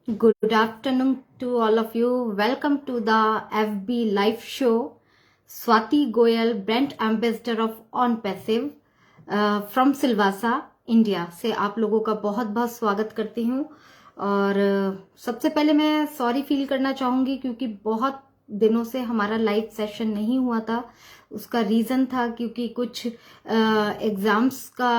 Good afternoon to all of you. Welcome to the FB live show. Swati Goyal, brand ambassador of On Passive from Silvassa, India से आप लोगों का बहुत बहुत स्वागत करती हूँ। और सबसे पहले मैं सॉरी फील करना चाहूँगी क्योंकि बहुत दिनों से हमारा लाइव सेशन नहीं हुआ था। उसका रीज़न था क्योंकि कुछ एग्ज़ाम्स का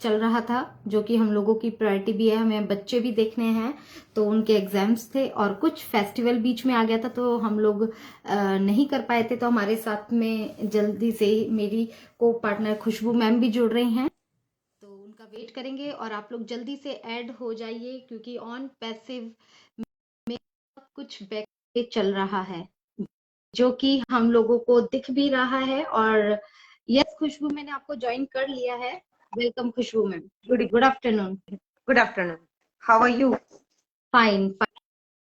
चल रहा था, जो कि हम लोगों की प्रायोरिटी भी है, हमें बच्चे भी देखने हैं, तो उनके एग्जाम्स थे और कुछ फेस्टिवल बीच में आ गया था, तो हम लोग नहीं कर पाए थे। तो हमारे साथ में जल्दी से ही मेरी को पार्टनर खुशबू मैम भी जुड़ रही हैं, तो उनका वेट करेंगे और आप लोग जल्दी से ऐड हो जाइए क्योंकि ऑन पैसिव कुछ बैक चल रहा है जो कि हम लोगों को दिख भी रहा है। और यस खुशबू, मैंने आपको ज्वाइन कर लिया है। Welcome Khushboo ma'am. Good afternoon. Good afternoon. How are you? Fine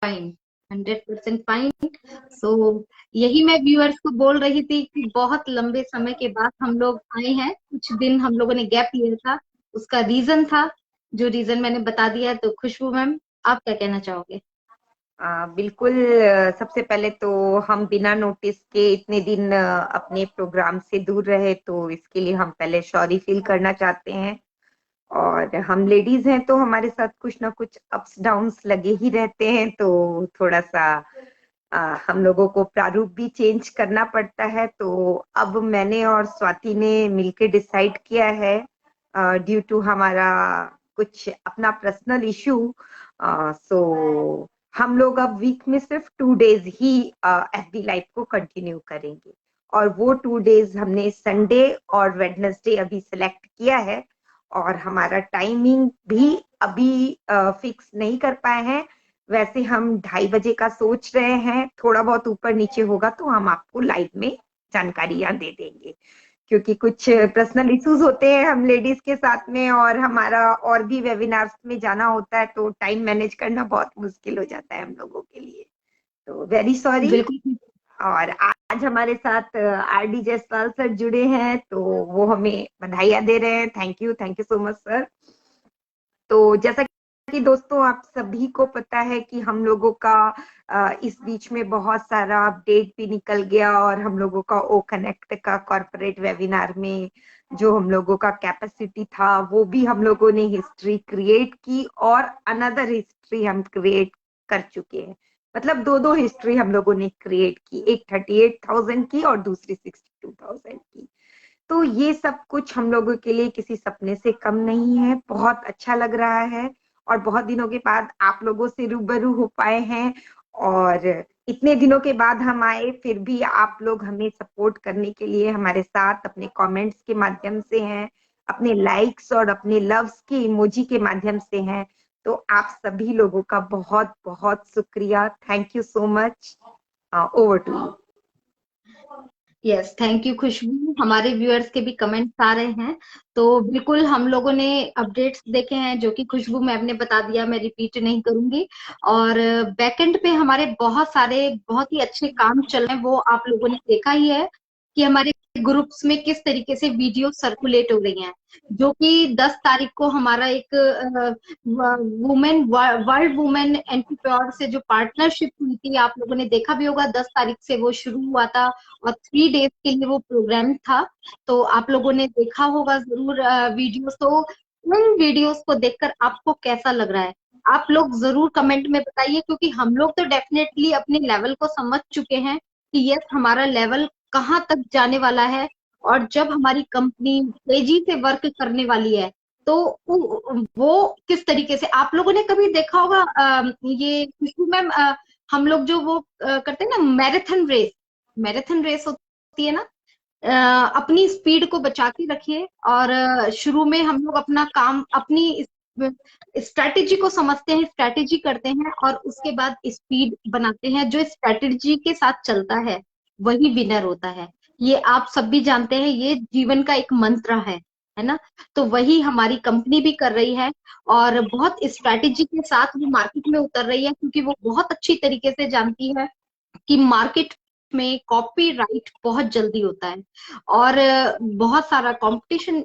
fine, 100% fine. So यही मैं व्यूअर्स को बोल रही थी कि बहुत लंबे समय के बाद हम लोग आए हैं। कुछ दिन हम लोगों ने गैप लिया था, उसका रीजन था, जो रीजन मैंने बता दिया। तो खुशबू मैम, आप क्या कहना चाहोगे? बिल्कुल। सबसे पहले तो हम बिना नोटिस के इतने दिन अपने प्रोग्राम से दूर रहे, तो इसके लिए हम पहले सॉरी फील करना चाहते हैं। और हम लेडीज हैं तो हमारे साथ कुछ ना कुछ अप्स डाउन्स लगे ही रहते हैं, तो थोड़ा सा हम लोगों को प्रारूप भी चेंज करना पड़ता है। तो अब मैंने और स्वाति ने मिलके डिसाइड किया है, ड्यू टू हमारा कुछ अपना पर्सनल इशू, सो हम लोग अब वीक में सिर्फ 2 डेज ही एफबी लाइव को कंटिन्यू करेंगे। और वो 2 डेज हमने संडे और वेडनेसडे अभी सिलेक्ट किया है। और हमारा टाइमिंग भी अभी फिक्स नहीं कर पाए हैं। वैसे हम 2:30 बजे का सोच रहे हैं, थोड़ा बहुत ऊपर नीचे होगा तो हम आपको लाइव में जानकारियां दे देंगे, क्योंकि कुछ पर्सनल इश्यूज होते हैं हम लेडीज के साथ में, और हमारा और भी वेबिनार्स में जाना होता है, तो टाइम मैनेज करना बहुत मुश्किल हो जाता है हम लोगों के लिए। तो वेरी सॉरी। बिल्कुल। और आज हमारे साथ आरडी जायसवाल सर जुड़े हैं, तो वो हमें बधाइयां दे रहे हैं। Thank you so much sir. तो जैसा कि दोस्तों आप सभी को पता है कि हम लोगों का इस बीच में बहुत सारा अपडेट भी निकल गया, और हम लोगों का ओ कनेक्ट का कॉर्पोरेट वेबिनार में जो हम लोगों का कैपेसिटी था, वो भी हम लोगों ने हिस्ट्री क्रिएट की, और अनदर हिस्ट्री हम क्रिएट कर चुके हैं। मतलब दो दो हिस्ट्री हम लोगों ने क्रिएट की, एक 38,000 की और दूसरी 62,000 की। तो ये सब कुछ हम लोगों के लिए किसी सपने से कम नहीं है। बहुत अच्छा लग रहा है, और बहुत दिनों के बाद आप लोगों से रूबरू हो पाए हैं। और इतने दिनों के बाद हम आए, फिर भी आप लोग हमें सपोर्ट करने के लिए हमारे साथ अपने कमेंट्स के माध्यम से हैं, अपने लाइक्स और अपने लव्स के इमोजी के माध्यम से हैं। तो आप सभी लोगों का बहुत बहुत शुक्रिया। Thank you so much. Over to you. Yes, thank you Khushboo. हमारे व्यूअर्स के भी कमेंट्स आ रहे हैं, तो बिल्कुल हम लोगों ने अपडेट्स देखे हैं जो कि खुशबू मैम ने बता दिया, मैं रिपीट नहीं करूंगी। और बैकएंड पे हमारे बहुत सारे बहुत ही अच्छे काम चल रहे हैं, वो आप लोगों ने देखा ही है कि हमारे ग्रुप्स में किस तरीके से वीडियो सर्कुलेट हो रही हैं। जो कि 10 तारीख को हमारा एक वुमेन वर्ल्ड वुमेन एंटरप्रेन्योर से जो पार्टनरशिप हुई थी, आप लोगों ने देखा भी होगा, 10 तारीख से वो शुरू हुआ था और 3 डेज के लिए वो प्रोग्राम था। तो आप लोगों ने देखा होगा जरूर वीडियोस। तो उन वीडियोस को देखकर आपको कैसा लग रहा है, आप लोग जरूर कमेंट में बताइए, क्योंकि हम लोग तो डेफिनेटली अपने लेवल को समझ चुके हैं कि यस, हमारा लेवल कहाँ तक जाने वाला है। और जब हमारी कंपनी तेजी से वर्क करने वाली है, तो वो किस तरीके से आप लोगों ने कभी देखा होगा, ये खुशबू मैम, हम लोग जो वो करते हैं ना, मैराथन रेस होती है ना, अपनी स्पीड को बचा के रखिए। और शुरू में हम लोग अपना काम अपनी स्ट्रैटेजी को समझते हैं, स्ट्रैटेजी करते हैं, और उसके बाद स्पीड बनाते हैं। जो स्ट्रैटेजी के साथ चलता है वही विनर होता है। ये आप सब भी जानते हैं, ये जीवन का एक मंत्र है ना। तो वही हमारी कंपनी भी कर रही है, और बहुत स्ट्रैटेजी के साथ वो मार्केट में उतर रही है, क्योंकि वो बहुत अच्छी तरीके से जानती है कि मार्केट में कॉपीराइट बहुत जल्दी होता है। और बहुत सारा कंपटीशन,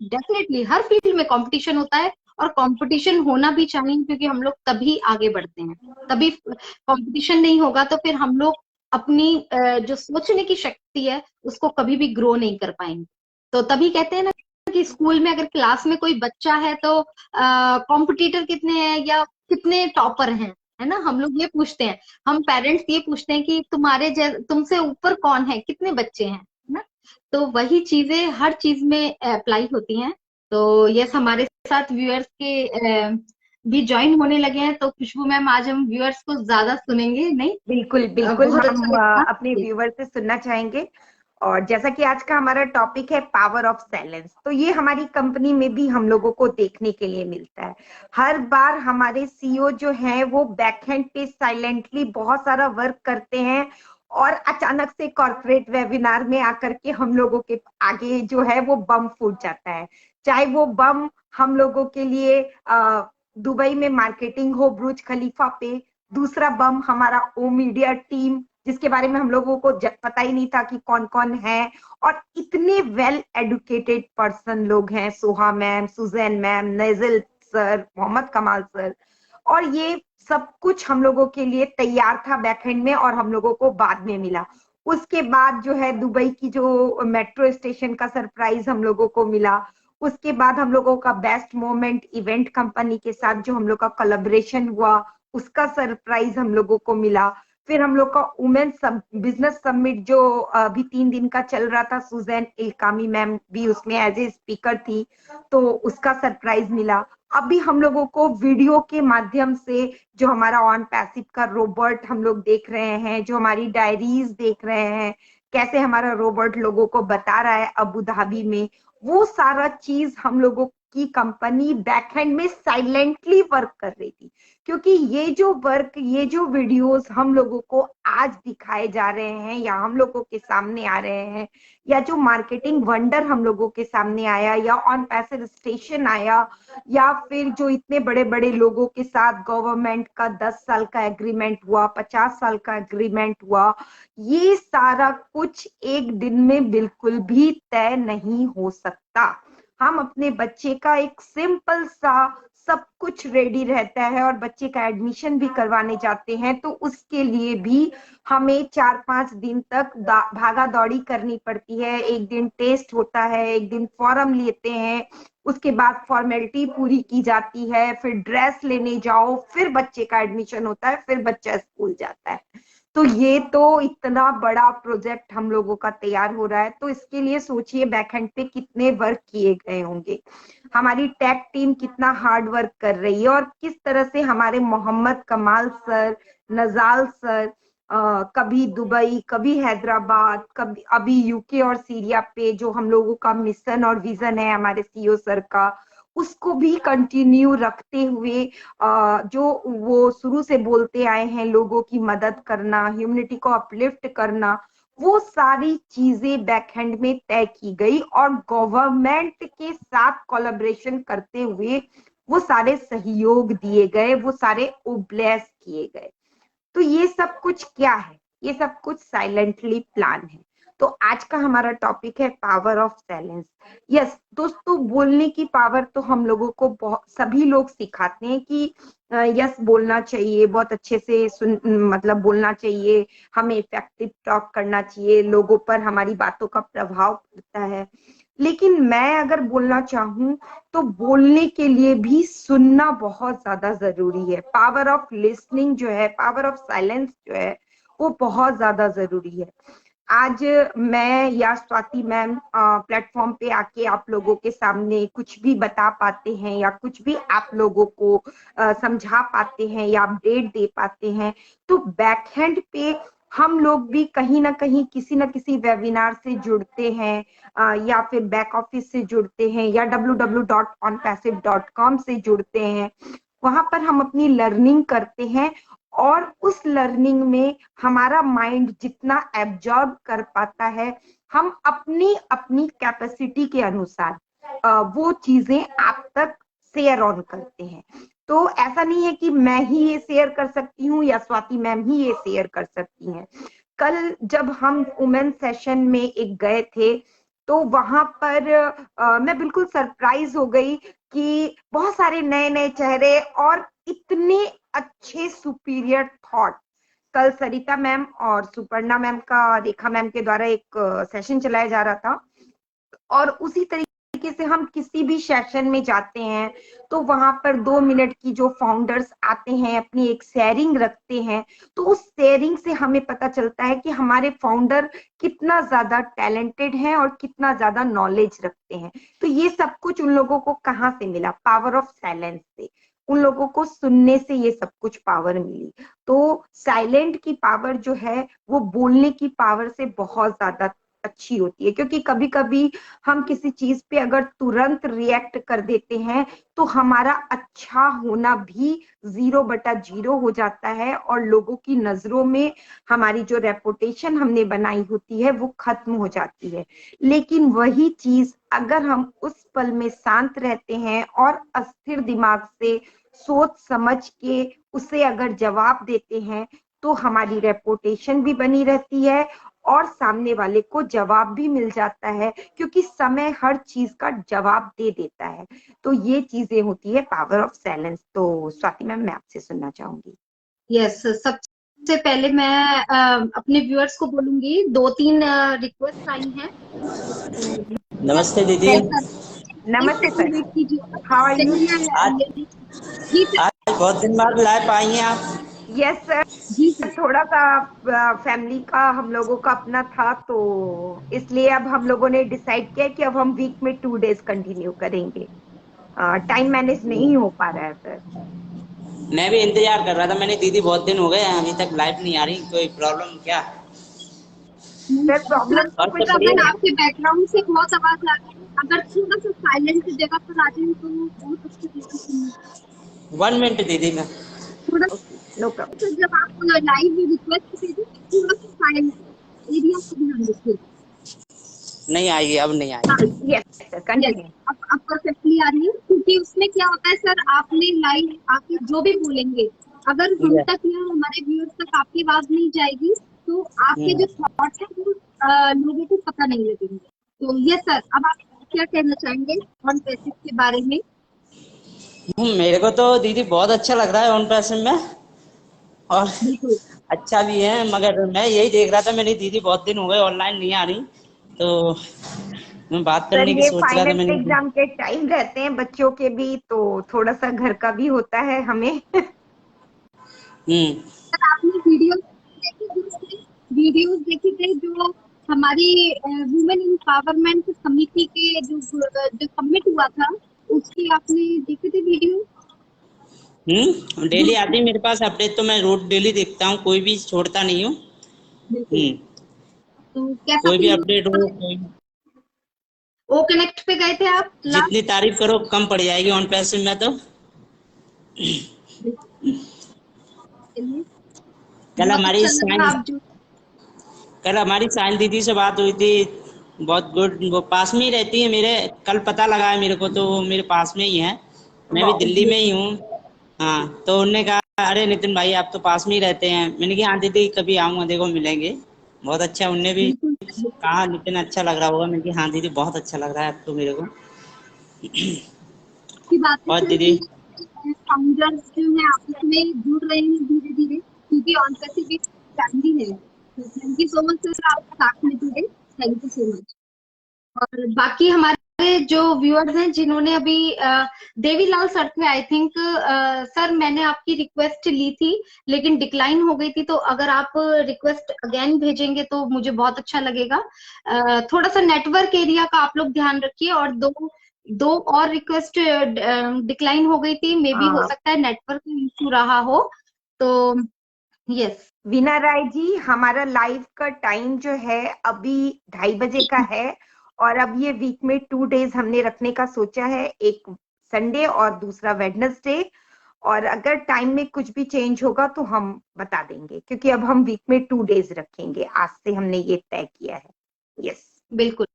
डेफिनेटली हर फील्ड में कंपटीशन होता है, और कंपटीशन होना भी चाहिए, क्योंकि हम लोग तभी आगे बढ़ते हैं। तभी कंपटीशन नहीं होगा तो फिर हम लोग अपनी जो सोचने की शक्ति है उसको कभी भी ग्रो नहीं कर पाएंगे। तो तभी कहते हैं ना कि स्कूल में अगर क्लास में कोई बच्चा है तो कॉम्पिटिटर कितने हैं या कितने टॉपर हैं, है ना, हम लोग ये पूछते हैं। हम पेरेंट्स ये पूछते हैं कि तुमसे ऊपर कौन है, कितने बच्चे हैं, है ना। तो वही चीजें हर चीज में अप्लाई होती हैं। तो यस, हमारे साथ व्यूअर्स के भी ज्वाइन होने लगे हैं। तो खुशबू मैम, आज हम व्यूअर्स को ज्यादा सुनेंगे नहीं? बिल्कुल बिल्कुल, बहुत अच्छा हम लगा अपने जी। व्यूवर से सुनना चाहेंगे। और जैसा कि आज का हमारा टॉपिक है पावर ऑफ साइलेंस, तो ये हमारी कंपनी में भी हम लोगों को देखने के लिए मिलता है। हर बार हमारे सीईओ जो हैं वो बैकएंड पे साइलेंटली बहुत सारा वर्क करते हैं, और अचानक से कॉर्पोरेट वेबिनार में आकर के हम लोगों के आगे जो है वो बम फूट जाता है। चाहे वो बम हम लोगों के लिए दुबई में मार्केटिंग हो बुर्ज खलीफा पे, दूसरा बम हमारा ओ मीडिया टीम जिसके बारे में हम लोगों को पता ही नहीं था कि कौन कौन है, और इतने वेल एडुकेटेड पर्सन लोग हैं, Soha ma'am, Suzanne ma'am, Najal sir, Mohammad Kamal sir, और ये सब कुछ हम लोगों के लिए तैयार था बैकएंड में और हम लोगों को बाद में मिला। उसके बाद जो है दुबई की जो मेट्रो स्टेशन का सरप्राइज हम लोगों को मिला। उसके बाद हम लोगों का बेस्ट मोमेंट इवेंट कंपनी के साथ जो हम लोग का कोलैबोरेशन हुआ, उसका सरप्राइज हम लोगों को मिला। फिर हम लोग का वुमेन बिजनेस समिट जो अभी 3 दिन का चल रहा था, सुजैन इल्कामी मैम भी उसमें एज ए स्पीकर थी, तो उसका सरप्राइज मिला। अभी हम लोगों को वीडियो के माध्यम से जो हमारा ऑन पैसिव का रोबोट हम लोग देख रहे हैं, जो हमारी डायरीज देख रहे हैं, कैसे हमारा रोबोट लोगों को बता रहा है अबू धाबी में, वो सारा चीज हम लोगों की कंपनी बैकएंड में साइलेंटली वर्क कर रही थी। क्योंकि ये जो वर्क, ये जो वीडियोस हम लोगों को आज दिखाए जा रहे हैं या हम लोगों के सामने आ रहे हैं, या जो मार्केटिंग वंडर हम लोगों के सामने आया, या ऑन पैसिव स्टेशन आया, या फिर जो इतने बड़े बड़े लोगों के साथ गवर्नमेंट का 10 साल का एग्रीमेंट हुआ, 50 साल का एग्रीमेंट हुआ, ये सारा कुछ एक दिन में बिल्कुल भी तय नहीं हो सकता। हम अपने बच्चे का एक सिंपल सा सब कुछ रेडी रहता है और बच्चे का एडमिशन भी करवाने जाते हैं, तो उसके लिए भी हमें 4-5 दिन तक भागा दौड़ी करनी पड़ती है। एक दिन टेस्ट होता है, एक दिन फॉर्म लेते हैं, उसके बाद फॉर्मेलिटी पूरी की जाती है, फिर ड्रेस लेने जाओ, फिर बच्चे का एडमिशन होता है, फिर बच्चा स्कूल जाता है। तो ये तो इतना बड़ा प्रोजेक्ट हम लोगों का तैयार हो रहा है, तो इसके लिए सोचिए बैकएंड पे कितने वर्क किए गए होंगे, हमारी टेक टीम कितना हार्ड वर्क कर रही है, और किस तरह से हमारे मोहम्मद कमाल सर, नजाल सर कभी दुबई, कभी हैदराबाद, कभी अभी यूके और सीरिया पे जो हम लोगों का मिशन और विजन है हमारे सीईओ सर का, उसको भी कंटिन्यू रखते हुए जो वो शुरू से बोलते आए हैं, लोगों की मदद करना, ह्यूमनिटी को अपलिफ्ट करना, वो सारी चीजें बैकहैंड में तय की गई और गवर्नमेंट के साथ कोलैबोरेशन करते हुए वो सारे सहयोग दिए गए, वो सारे ओब्लेस किए गए। तो ये सब कुछ क्या है? ये सब कुछ साइलेंटली प्लान है। तो आज का हमारा टॉपिक है पावर ऑफ साइलेंस। यस दोस्तों, बोलने की पावर तो हम लोगों को बहुत सभी लोग सिखाते हैं कि यस बोलना चाहिए, बहुत अच्छे से मतलब बोलना चाहिए, हमें इफेक्टिव टॉक करना चाहिए, लोगों पर हमारी बातों का प्रभाव पड़ता है। लेकिन मैं अगर बोलना चाहूं तो बोलने के लिए भी सुनना बहुत ज्यादा जरूरी है। पावर ऑफ लिसनिंग जो है, पावर ऑफ साइलेंस जो है, वो बहुत ज्यादा जरूरी है। आज मैं या स्वाति मैम प्लेटफॉर्म पे आके आप लोगों के सामने कुछ भी बता पाते हैं या कुछ भी आप लोगों को समझा पाते हैं या अपडेट दे पाते हैं, तो बैकहैंड पे हम लोग भी कहीं ना कहीं किसी ना किसी वेबिनार से जुड़ते हैं, या फिर बैक ऑफिस से जुड़ते हैं, या www.onpassive.com से जुड़ते हैं। वहां पर हम अपनी लर्निंग करते हैं, और उस लर्निंग में हमारा माइंड जितना एब्जॉर्ब कर पाता है, हम अपनी अपनी कैपेसिटी के अनुसार वो चीजें आप तक शेयर ऑन करते हैं। तो ऐसा नहीं है कि मैं ही ये शेयर कर सकती हूँ या स्वाति मैम ही ये शेयर कर सकती हैं। कल जब हम वुमेन सेशन में एक गए थे, तो वहां पर मैं बिल्कुल सरप्राइज हो गई कि बहुत सारे नए नए चेहरे और इतने अच्छे सुपीरियर थॉट। कल सरिता मैम और सुपर्णा मैम का, रेखा मैम के द्वारा एक सेशन चलाया जा रहा था, और उसी तरीके से हम किसी भी सेशन में जाते हैं तो वहां पर 2 मिनट की जो फाउंडर्स आते हैं अपनी एक शेयरिंग रखते हैं, तो उस शेयरिंग से हमें पता चलता है कि हमारे फाउंडर कितना ज्यादा टैलेंटेड हैं और कितना ज्यादा नॉलेज रखते हैं। तो ये सब कुछ उन लोगों को कहाँ से मिला? पावर ऑफ साइलेंस से। उन लोगों को सुनने से ये सब कुछ पावर मिली। तो साइलेंट की पावर जो है वो बोलने की पावर से बहुत ज्यादा अच्छी होती है, क्योंकि कभी कभी हम किसी चीज पे अगर तुरंत रिएक्ट कर देते हैं तो हमारा अच्छा होना भी 0/0 हो जाता है, और लोगों की नजरों में हमारी जो रेपुटेशन हमने बनाई होती है वो खत्म हो जाती है। लेकिन वही चीज अगर हम उस पल में शांत रहते हैं और अस्थिर दिमाग से सोच समझ के उसे अगर जवाब देते हैं तो हमारी रेपुटेशन भी बनी रहती है और सामने वाले को जवाब भी मिल जाता है, क्योंकि समय हर चीज का जवाब दे देता है। तो ये चीजें होती है पावर ऑफ साइलेंस। तो स्वाति मैम, मैं आपसे सुनना चाहूंगी। यस, सबसे पहले मैं अपने व्यूअर्स को बोलूंगी, 2-3 रिक्वेस्ट आई हैं। नमस्ते दीदी। नमस्ते सर। वेट कीजिएगा। How are you? आज जी सर। आज बहुत दिन बाद लाइव आई हैं आप। Yes sir. जी सर। थोड़ा सा फैमिली का हम लोगों का अपना था, तो इसलिए अब हम लोगों ने डिसाइड किया कि अब हम वीक में 2 डेज कंटिन्यू करेंगे। टाइम मैनेज नहीं हो पा रहा है सर। मैं भी इंतजार कर रहा था, मैंने दीदी बहुत दिन हो गए अभी तक लाइव नहीं आ रही, कोई प्रॉब्लम क्या? सर प्रॉब्लम तो और कुछ सब अगर बढ़िया? आपके बैकग्राउंड से बहुत आवाज आ रही है, अगर थोड़ा सा साइलेंट जगह पर आ जाए तो बहुत अच्छा रहेगा। 1 मिनट दीदी मैं। थोड़ा ओके, नो प्रॉब्लम। सा जब आप लाइव रिक्वेस्ट भेजें थोड़ा सा साइलेंट एरिया को ध्यान रखिए। नहीं आएगी, अब नहीं हाँ, आएगी। Yes sir, yes, continue. अब परफेक्टली आ रही है, क्योंकि उसमें क्या होता है सर, आपने लाइव आके जो भी बोलेंगे, अगर हम ये, तक या हमारे व्यूअर्स तक आपकी आवाज नहीं जाएगी तो आपके जो थॉट्स हैं वो लोगों को पता नहीं लगेंगे। तो यस सर, अब आप क्या कहना चाहेंगे ऑन पैसिव के बारे में? मेरे को तो दीदी बहुत अच्छा लग रहा है ऑन पैशन में, और बिल्कुल। अच्छा भी है, मगर मैं यही देख रहा था, मेरी दीदी बहुत दिन हो गए ऑनलाइन नहीं आ रही, तो मैं बात सर करने की ये सोच रहा था। फाइनल मैंने एग्जाम के टाइम रहते हैं बच्चों के भी, तो थोड़ा सा घर का भी होता है हमें। हम्म सर आपने वीडियोस देखे थे जो हमारी वुमेन एम्पावरमेंट समिति के जो सबमिट हुआ था, उसकी आपने देखे थे वीडियो? डेली आती है मेरे पास अपडेट, तो मैं रोज डेली देखता हूँ, कोई भी छोड़ता नहीं हूँ। बिल्कुल। हम्म तो कैसा कोई भी फील अपडेट होता हो, है? कोई ओ कनेक्ट पे गए थे आप लास्ट? जितनी तारीफ करो कम पड़ जाएगी ऑन पैसे में। तो कल बहुत हमारी अच्छा लगा साइंस आप जो। कल हमारी साइंस दीदी से बात हुई थी, बहुत गुड। वो पास में ही रहती है मेरे, कल पता लगा है मेरे को, तो वो मेरे पास में ही है, मैं भी वाओ। दिल्ली में ही हूँ। हाँ, तो उन्होंने कहा अरे नितिन भाई आप तो पास में ही रहते हैं। मैंने कहा हाँ दीदी कभी आऊँगा, देखो मिलेंगे। बहुत अच्छा, उनने भी बिल्कुल कहा नितिन अच्छा लग रहा होगा। मैंने कहा हाँ दीदी बहुत अच्छा लग रहा है अब तो मेरे को। की बात है और सर दीदी कि फाउंडर्स जो है आपस में जुड़ रहे हैं धीरे धीरे, क्योंकि ऑन पैसिफिक फैमिली है। तो thank you so much sir, आप साथ में जुड़े, थैंक यू सो मच। और बाकी हमारे जो व्यूअर्स हैं जिन्होंने अभी देवीलाल सर थे आई थिंक, सर मैंने आपकी रिक्वेस्ट ली थी लेकिन डिक्लाइन हो गई थी, तो अगर आप रिक्वेस्ट अगेन भेजेंगे तो मुझे बहुत अच्छा लगेगा। थोड़ा सा नेटवर्क एरिया का आप लोग ध्यान रखिए। और दो दो और रिक्वेस्ट डिक्लाइन हो गई थी, मे बी हो सकता है नेटवर्क इशू रहा हो। तो यस। वीना राय जी, हमारा लाइव का टाइम जो है अभी 2:30 बजे का है, और अब ये वीक में 2 डेज हमने रखने का सोचा है, एक संडे और दूसरा वेडनेसडे। और अगर टाइम में कुछ भी चेंज होगा तो हम बता देंगे, क्योंकि अब हम वीक में 2 डेज रखेंगे, आज से हमने ये तय किया है। यस। बिल्कुल।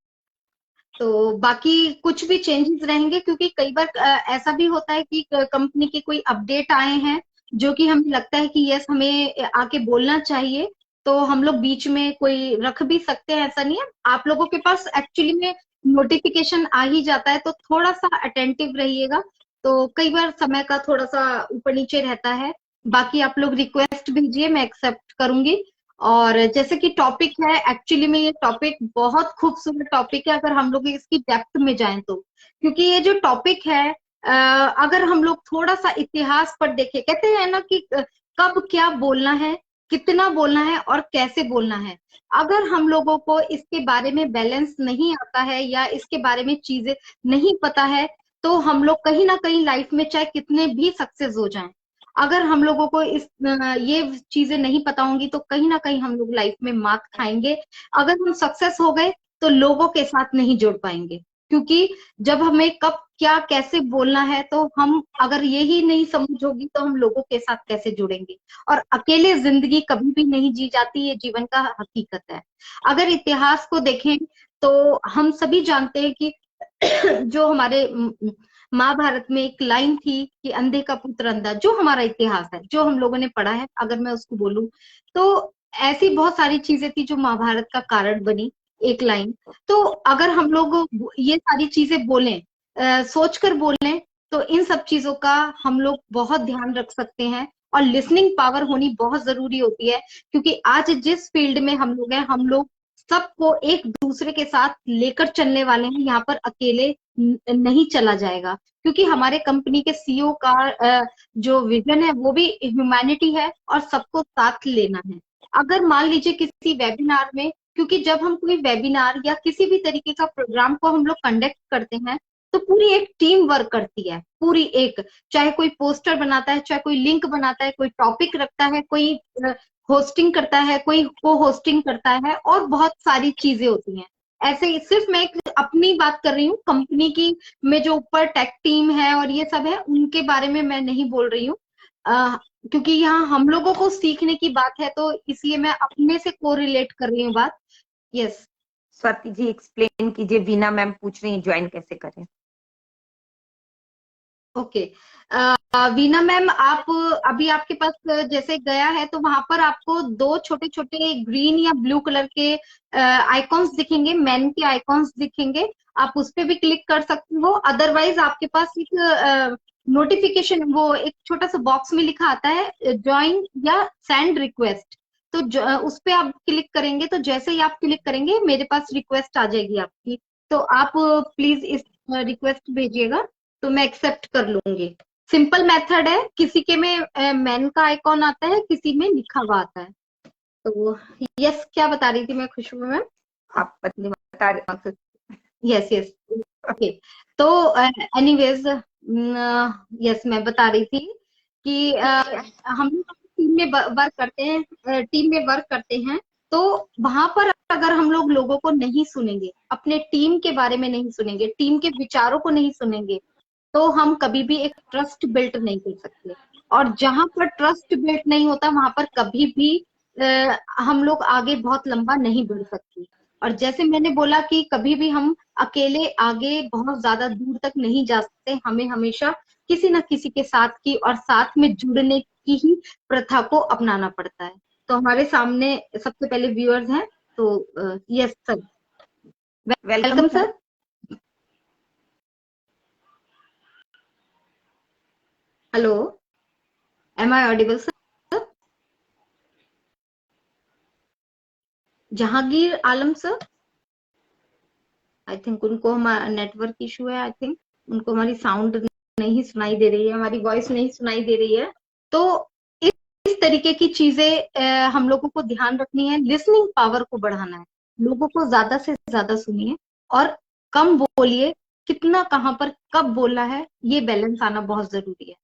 तो बाकी कुछ भी चेंजेस रहेंगे, क्योंकि कई बार ऐसा भी होता है कि कंपनी के कोई अपडेट आए हैं जो कि हमें लगता है कि यस हमें आके बोलना चाहिए, तो हम लोग बीच में कोई रख भी सकते हैं, ऐसा नहीं है। आप लोगों के पास एक्चुअली में नोटिफिकेशन आ ही जाता है, तो थोड़ा सा अटेंटिव रहिएगा। तो कई बार समय का थोड़ा सा ऊपर नीचे रहता है। बाकी आप लोग रिक्वेस्ट भेजिए, मैं एक्सेप्ट करूंगी। और जैसे कि टॉपिक है, एक्चुअली में ये टॉपिक बहुत खूबसूरत टॉपिक है अगर हम लोग इसकी डेप्थ में जाएं तो। क्योंकि ये जो टॉपिक है, अगर हम लोग थोड़ा सा इतिहास पर देखें, कहते हैं ना कि कब क्या बोलना है, कितना बोलना है और कैसे बोलना है। अगर हम लोगों को इसके बारे में बैलेंस नहीं आता है या इसके बारे में चीजें नहीं पता है, तो हम लोग कहीं ना कहीं लाइफ में चाहे कितने भी सक्सेस हो जाएं, अगर हम लोगों को ये चीजें नहीं पता होंगी तो कहीं ना कहीं हम लोग लाइफ में मात खाएंगे। अगर हम सक्सेस हो गए तो लोगों के साथ नहीं जुड़ पाएंगे, क्योंकि जब हमें कब क्या कैसे बोलना है, तो हम अगर यही नहीं समझ होगी तो हम लोगों के साथ कैसे जुड़ेंगे। और अकेले जिंदगी कभी भी नहीं जी जाती, ये जीवन का हकीकत है। अगर इतिहास को देखें तो हम सभी जानते हैं कि जो हमारे महाभारत में एक लाइन थी कि अंधे का पुत्र अंधा, जो हमारा इतिहास है, जो हम लोगों ने पढ़ा है, अगर मैं उसको बोलूं तो ऐसी बहुत सारी चीजें थी जो महाभारत का कारण बनी, एक लाइन। तो अगर हम लोग ये सारी चीजें बोलें, सोच कर बोलें, तो इन सब चीजों का हम लोग बहुत ध्यान रख सकते हैं। और लिसनिंग पावर होनी बहुत जरूरी होती है, क्योंकि आज जिस फील्ड में हम लोग हैं, हम लोग सबको एक दूसरे के साथ लेकर चलने वाले हैं। यहाँ पर अकेले नहीं चला जाएगा, क्योंकि हमारे कंपनी के सीईओ का जो विजन है वो भी ह्यूमैनिटी है और सबको साथ लेना है। अगर मान लीजिए किसी वेबिनार में, क्योंकि जब हम कोई वेबिनार या किसी भी तरीके का प्रोग्राम को हम लोग कंडक्ट करते हैं, तो पूरी एक टीम वर्क करती है, पूरी एक, चाहे कोई पोस्टर बनाता है, चाहे कोई लिंक बनाता है, कोई टॉपिक रखता है, कोई होस्टिंग करता है, कोई को होस्टिंग करता है, और बहुत सारी चीजें होती हैं। ऐसे ही सिर्फ मैं एक अपनी बात कर रही हूँ, कंपनी की में जो ऊपर टेक टीम है और ये सब है, उनके बारे में मैं नहीं बोल रही हूँ। क्योंकि यहाँ हम लोगों को सीखने की बात है, तो इसलिए मैं अपने से कोरिलेट कर रही हूँ बात। यस स्वाति जी, एक्सप्लेन कीजिए, वीना मैम पूछ रही हैं ज्वाइन कैसे करें। ओके, वीना मैम, आप अभी आपके पास जैसे गया है तो वहां पर आपको दो छोटे छोटे ग्रीन या ब्लू कलर के आइकॉन्स दिखेंगे, मैन के आइकॉन्स दिखेंगे, आप उस पर भी क्लिक कर सकते हो। अदरवाइज आपके पास एक नोटिफिकेशन, वो एक छोटा सा बॉक्स में लिखा आता है ज्वाइन या सेंड रिक्वेस्ट, तो उस पर आप क्लिक करेंगे, तो जैसे ही आप क्लिक करेंगे मेरे पास रिक्वेस्ट आ जाएगी आपकी। तो आप प्लीज इस रिक्वेस्ट भेजिएगा, तो मैं एक्सेप्ट कर लूंगी। सिंपल मेथड है, किसी के में मैन का आइकॉन आता है, किसी में लिखा हुआ आता है। तो यस, क्या बता रही थी मैं खुशबू मैम? आप बता रहे। Yes yes, okay. तो एनीवेज, यस, मैं बता रही थी कि हम टीम में वर्क करते हैं, टीम में वर्क करते हैं, तो वहां पर अगर हम लोग लोगों को नहीं सुनेंगे, अपने टीम के बारे में नहीं सुनेंगे, टीम के विचारों को नहीं सुनेंगे, तो हम कभी भी एक ट्रस्ट बिल्ट नहीं कर सकते। और जहां पर ट्रस्ट बिल्ट नहीं होता, वहां पर कभी भी हम लोग आगे बहुत लंबा नहीं बढ़ सकते। और जैसे मैंने बोला कि कभी भी हम अकेले आगे बहुत ज्यादा दूर तक नहीं जा सकते, हमें हमेशा किसी न किसी के साथ की और साथ में जुड़ने की ही प्रथा को अपनाना पड़ता है। तो हमारे सामने सबसे पहले व्यूअर्स हैं, तो yes sir, welcome sir. Hello, am I audible sir? Jahangir Alam sir, I think उनको हमारा नेटवर्क इशू है, आई थिंक उनको हमारी साउंड नहीं सुनाई दे रही है, हमारी वॉइस नहीं सुनाई दे रही है। तो इस तरीके की चीजें हम लोगों को ध्यान रखनी है। लिसनिंग पावर को बढ़ाना है, लोगों को ज्यादा से ज्यादा सुनिए और कम बोलिए। कितना कहाँ पर कब बोलना है, ये बैलेंस आना बहुत जरूरी है।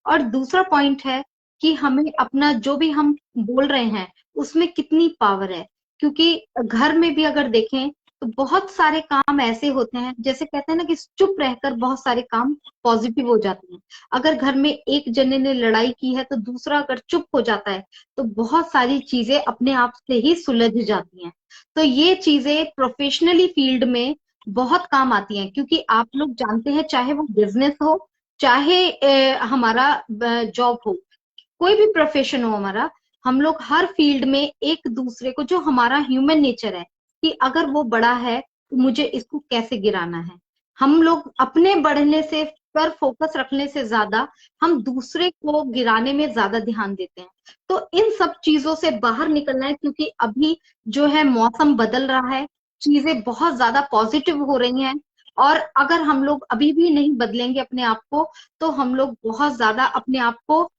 और दूसरा पॉइंट है कि हमें अपना जो भी हम बोल रहे हैं उसमें कितनी पावर है, क्योंकि घर में भी अगर देखें तो बहुत सारे काम ऐसे होते हैं, जैसे कहते हैं ना कि चुप रहकर बहुत सारे काम पॉजिटिव हो जाते हैं। अगर घर में एक जने ने लड़ाई की है तो दूसरा अगर चुप हो जाता है, तो बहुत सारी चीजें अपने आप से ही सुलझ जाती हैं। तो ये चीजें प्रोफेशनली फील्ड में बहुत काम आती हैं, क्योंकि आप लोग जानते हैं, चाहे वो बिजनेस हो, चाहे हमारा जॉब हो, कोई भी प्रोफेशन हो हमारा, हम लोग हर फील्ड में एक दूसरे को, जो हमारा ह्यूमन नेचर है कि अगर वो बड़ा है तो मुझे इसको कैसे गिराना है। हम लोग अपने बढ़ने से पर फोकस रखने से ज्यादा हम दूसरे को गिराने में ज्यादा ध्यान देते हैं। तो इन सब चीजों से बाहर निकलना है, क्योंकि अभी जो है मौसम बदल रहा है, चीजें बहुत ज्यादा पॉजिटिव हो रही हैं। और अगर हम लोग अभी भी नहीं बदलेंगे अपने आप को, तो हम लोग बहुत ज्यादा अपने आप को,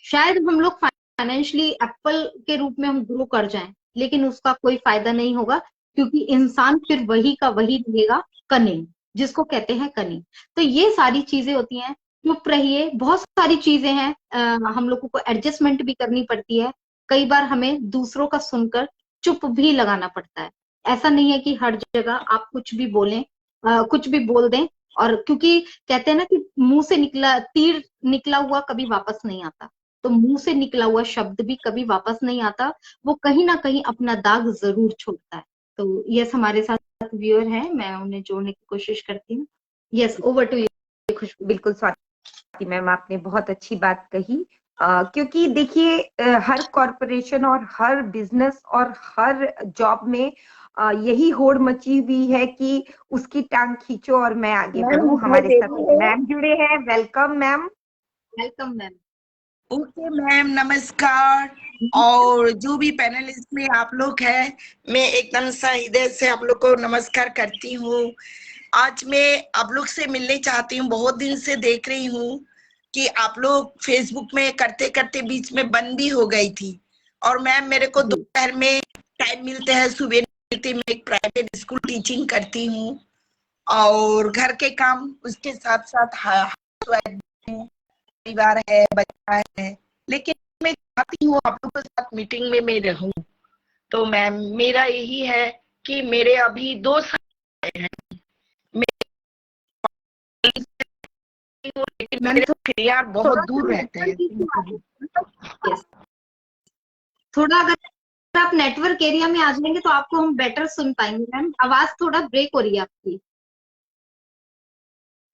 शायद हम लोग फाइनेंशियली एप्पल के रूप में हम ग्रो कर जाएं, लेकिन उसका कोई फायदा नहीं होगा, क्योंकि इंसान फिर वही का वही रहेगा, कनिंग, जिसको कहते हैं कनिंग। तो ये सारी चीजें होती हैं। चुप रहिए, बहुत सारी चीजें हैं, हम लोगों को एडजस्टमेंट भी करनी पड़ती है। कई बार हमें दूसरों का सुनकर चुप भी लगाना पड़ता है। ऐसा नहीं है कि हर जगह आप कुछ भी बोलें, कुछ भी बोल दें। और क्योंकि कहते हैं ना कि मुंह से निकला तीर, निकला हुआ कभी वापस नहीं आता। तो मुंह से निकला हुआ शब्द भी कभी वापस नहीं आता, वो कहीं ना कहीं अपना दाग जरूर छोड़ता है। तो यस, हमारे साथ व्यूअर है, मैं उन्हें जोड़ने की कोशिश करती हूँ। यस, ओवर टू यू खुशबू। बिल्कुल स्वाति मैम, आपने बहुत अच्छी बात कही। क्योंकि देखिए, हर कॉरपोरेशन और हर बिजनेस और हर जॉब में यही होड़ मची हुई है कि उसकी टांग खींचो और मैं आगे बढ़ूं। हमारे साथ मैम जुड़े हैं, welcome ma'am. Welcome ma'am. Okay ma'am, नमस्कार। और जो भी पैनलिस्ट में आप लोग हैं, मैं एकदम हृदय से आप लोग को नमस्कार करती हूँ। आज मैं आप लोग से मिलने चाहती हूँ। बहुत दिन से देख रही हूँ कि आप लोग फेसबुक में करते करते बीच में बंद भी हो गई थी। और मैम, मेरे को दोपहर में टाइम मिलते हैं, सुबह मिलते, मैं एक प्राइवेट स्कूल टीचिंग करती हूँ और घर के काम उसके साथ साथ परिवार है, बच्चा है। लेकिन मैं चाहती हूँ आप लोगों के साथ मीटिंग में मैं रहूं। तो मैम, मेरा यही है कि मेरे अभी 2 साल हैं, लेकिन मेरे परिवार बहुत दूर रहते हैं। थोड़ा अगर आप नेटवर्क एरिया में आ जाएंगे तो आपको हम बेटर सुन पाएंगे मैम। आवाज थोड़ा ब्रेक हो रही है आपकी।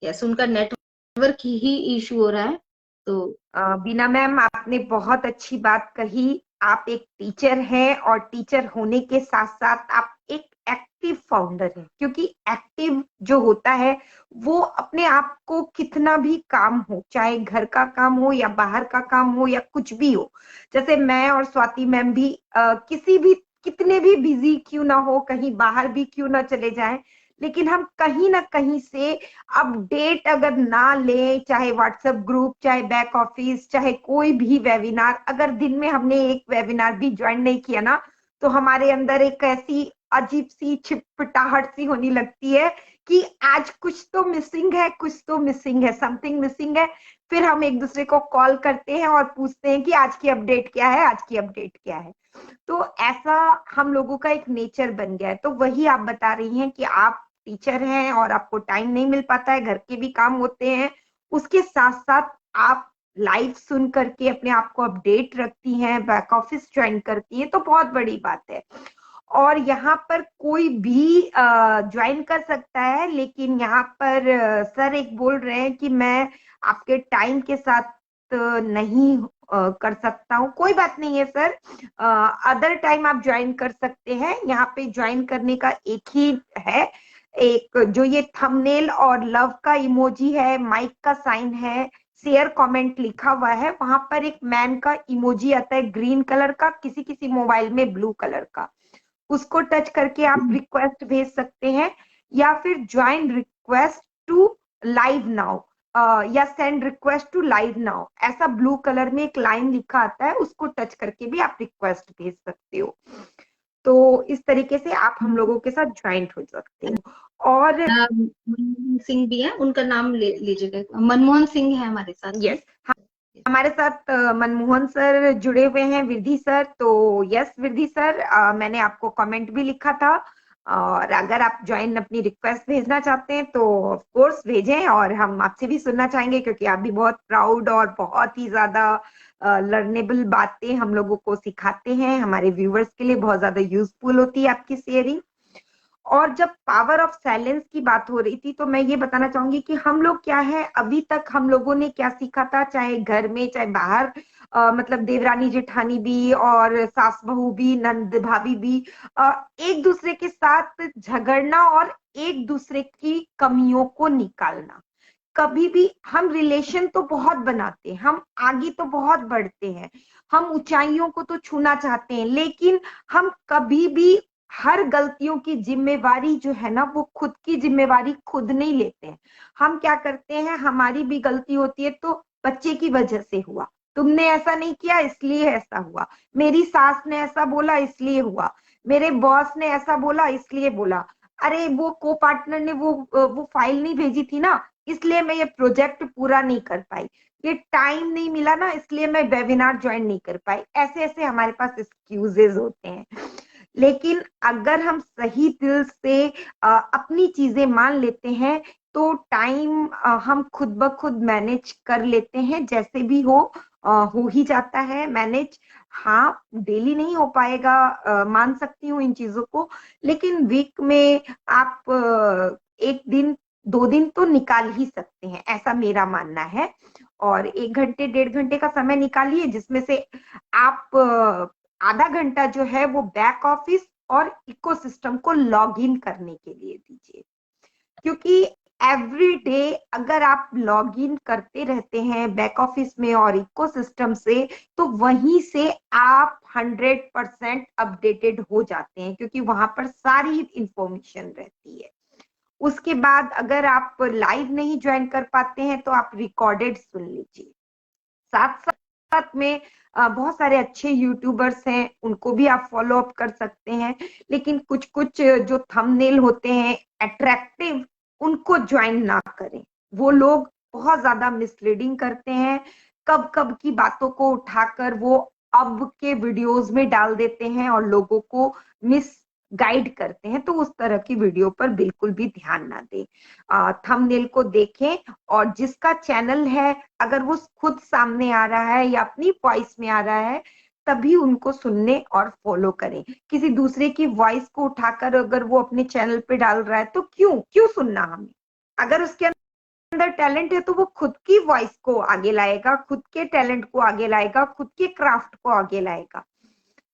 यस, उनका नेटवर्क ही इशू हो रहा है। तो बीना मैम, आपने बहुत अच्छी बात कही। आप एक टीचर हैं और टीचर होने के साथ साथ आप एक एक्टिव फाउंडर हैं, क्योंकि एक्टिव जो होता है वो अपने आप को कितना भी काम हो, चाहे घर का काम हो या बाहर का काम हो या कुछ भी हो। जैसे मैं और स्वाति मैम भी किसी भी, कितने भी बिजी क्यों ना हो, कहीं बाहर भी क्यों ना चले जाएं, लेकिन हम कहीं ना कहीं से अपडेट अगर ना लें, चाहे व्हाट्सएप ग्रुप, चाहे बैक ऑफिस, चाहे कोई भी वेबिनार, अगर दिन में हमने एक वेबिनार भी ज्वाइन नहीं किया ना, तो हमारे अंदर एक ऐसी अजीब सी छिटपटाहट सी होने लगती है कि आज कुछ तो मिसिंग है, कुछ तो मिसिंग है, समथिंग मिसिंग है। फिर हम एक दूसरे को कॉल करते हैं और पूछते हैं कि आज की अपडेट क्या है, आज की अपडेट क्या है। तो ऐसा हम लोगों का एक नेचर बन गया है। तो वही आप बता रही हैं कि आप टीचर हैं और आपको टाइम नहीं मिल पाता है, घर के भी काम होते हैं, उसके साथ साथ आप लाइव सुन करके अपने आप को अपडेट रखती हैं, बैक ऑफिस ज्वाइन करती हैं, तो बहुत बड़ी बात है। और यहाँ पर कोई भी ज्वाइन कर सकता है, लेकिन यहाँ पर सर एक बोल रहे हैं कि मैं आपके टाइम के साथ नहीं कर सकता हूँ। कोई बात नहीं है सर, अदर टाइम आप ज्वाइन कर सकते हैं। यहाँ पे ज्वाइन करने का एक ही है, एक जो ये थंबनेल और लव का इमोजी है, माइक का साइन है, शेयर कमेंट लिखा हुआ है, वहां पर एक मैन का इमोजी आता है ग्रीन कलर का, किसी किसी मोबाइल में ब्लू कलर का, उसको टच करके आप रिक्वेस्ट भेज सकते हैं, या फिर join request to live now या send request to live now, ऐसा ब्लू कलर में एक लाइन लिखा आता है, उसको टच करके भी आप रिक्वेस्ट भेज सकते हो। तो इस तरीके से आप हम लोगों के साथ ज्वाइंट हो सकते हो। और मनमोहन सिंह भी है, उनका नाम लीजिएगा। मनमोहन सिंह है हमारे साथ। यस, हमारे साथ मनमोहन सर जुड़े हुए हैं, विधि सर। तो यस विधि सर, मैंने आपको कमेंट भी लिखा था, और अगर आप ज्वाइन अपनी रिक्वेस्ट भेजना चाहते हैं तो ऑफ कोर्स भेजें, और हम आपसे भी सुनना चाहेंगे, क्योंकि आप भी बहुत प्राउड और बहुत ही ज्यादा लर्नेबल बातें हम लोगों को सिखाते हैं। हमारे व्यूवर्स के लिए बहुत ज्यादा यूजफुल होती है आपकी शेयरिंग। और जब पावर ऑफ साइलेंस की बात हो रही थी तो मैं ये बताना चाहूंगी कि हम लोग क्या है, अभी तक हम लोगों ने क्या सीखा था, चाहे घर में चाहे बाहर, मतलब देवरानी जेठानी भी और सास बहू भी, नंद भाभी भी, एक दूसरे के साथ झगड़ना और एक दूसरे की कमियों को निकालना। कभी भी हम रिलेशन तो बहुत बनाते हैं, हम आगे तो बहुत बढ़ते हैं, हम ऊंचाइयों को तो छूना चाहते हैं, लेकिन हम कभी भी हर गलतियों की जिम्मेवारी जो है ना, वो खुद की जिम्मेवारी खुद नहीं लेते हैं। हम क्या करते हैं, हमारी भी गलती होती है तो बच्चे की वजह से हुआ, तुमने ऐसा नहीं किया इसलिए ऐसा हुआ, मेरी सास ने ऐसा बोला इसलिए हुआ, मेरे बॉस ने ऐसा बोला इसलिए बोला, अरे वो को पार्टनर ने वो फाइल नहीं भेजी थी ना, इसलिए मैं ये प्रोजेक्ट पूरा नहीं कर पाई, ये टाइम नहीं मिला ना इसलिए मैं वेबिनार ज्वाइन नहीं कर पाई। ऐसे ऐसे हमारे पास एक्सक्यूजेस होते हैं। लेकिन अगर हम सही दिल से अपनी चीजें मान लेते हैं तो टाइम हम खुद ब खुद मैनेज कर लेते हैं, जैसे भी हो ही जाता है मैनेज। हाँ, डेली नहीं हो पाएगा, मान सकती हूँ इन चीजों को, लेकिन वीक में आप एक दिन 2 दिन तो निकाल ही सकते हैं, ऐसा मेरा मानना है। और 1 घंटे 1.5 घंटे का समय निकालिए, जिसमें से आप आधा घंटा जो है वो बैक ऑफिस और इकोसिस्टम को लॉग इन करने के लिए दीजिए, क्योंकि एवरी डे अगर आप लॉग इन करते रहते हैं बैक ऑफिस में और इकोसिस्टम से, तो वहीं से आप 100% अपडेटेड हो जाते हैं, क्योंकि वहां पर सारी इंफॉर्मेशन रहती है। उसके बाद अगर आप लाइव नहीं ज्वाइन कर पाते हैं तो आप रिकॉर्डेड सुन लीजिए। साथ साथ में बहुत सारे अच्छे यूट्यूबर्स हैं, उनको भी आप फॉलो अप कर सकते हैं, लेकिन कुछ कुछ जो थंबनेल होते हैं अट्रैक्टिव, उनको ज्वाइन ना करें। वो लोग बहुत ज्यादा मिसलीडिंग करते हैं, कब कब की बातों को उठाकर वो अब के वीडियोस में डाल देते हैं और लोगों को मिस गाइड करते हैं, तो उस तरह की वीडियो पर बिल्कुल भी ध्यान ना दें। थंबनेल को देखें और जिसका चैनल है अगर वो खुद सामने आ रहा है या अपनी वॉइस में आ रहा है, तभी उनको सुनने और फॉलो करें। किसी दूसरे की वॉइस को उठाकर अगर वो अपने चैनल पे डाल रहा है तो क्यों क्यों सुनना हमें? अगर उसके अंदर टैलेंट है तो वो खुद की वॉइस को आगे लाएगा, खुद के टैलेंट को आगे लाएगा, खुद के क्राफ्ट को आगे लाएगा।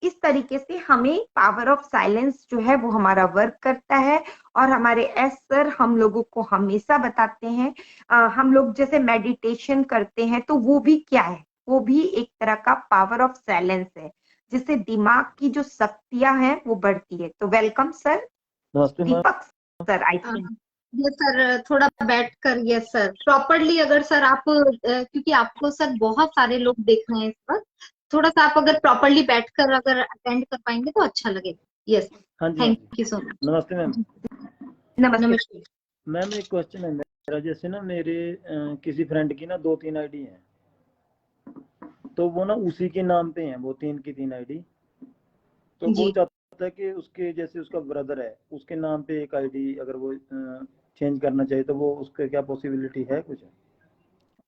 इस तरीके से हमें पावर ऑफ साइलेंस जो है वो हमारा वर्क करता है। और हमारे एस सर हम लोगों को हमेशा बताते हैं, हम लोग जैसे मेडिटेशन करते हैं तो वो भी क्या है, वो भी एक तरह का पावर ऑफ साइलेंस है, जिससे दिमाग की जो शक्तियां हैं वो बढ़ती है। तो वेलकम सर। नमस्ते ma'am. Deepak sir, I think. Yes sir, थोड़ा बैठ कर, यस सर, प्रॉपरली अगर सर आप, क्योंकि आपको सर बहुत सारे लोग देख रहे हैं इस वक्त, थोड़ा सा आप अगर प्रॉपरली बैठकर अगर अटेंड कर पाएंगे तो अच्छा लगेगा। यस, हाँ जी, थैंक यू सो मच। नमस्ते मैम। नमस्ते मैम एक क्वेश्चन है मेरा, जैसे ना मेरे किसी फ्रेंड की ना 2-3 आईडी हैं, तो वो ना उसी के नाम पे हैं, वो 3 की 3 आईडी, तो वो चाहता है कि उसके जैसे उसका ब्रदर है उसके नाम पे एक आईडी अगर वो चेंज करना चाहिए तो वो उसके क्या पॉसिबिलिटी है कुछ?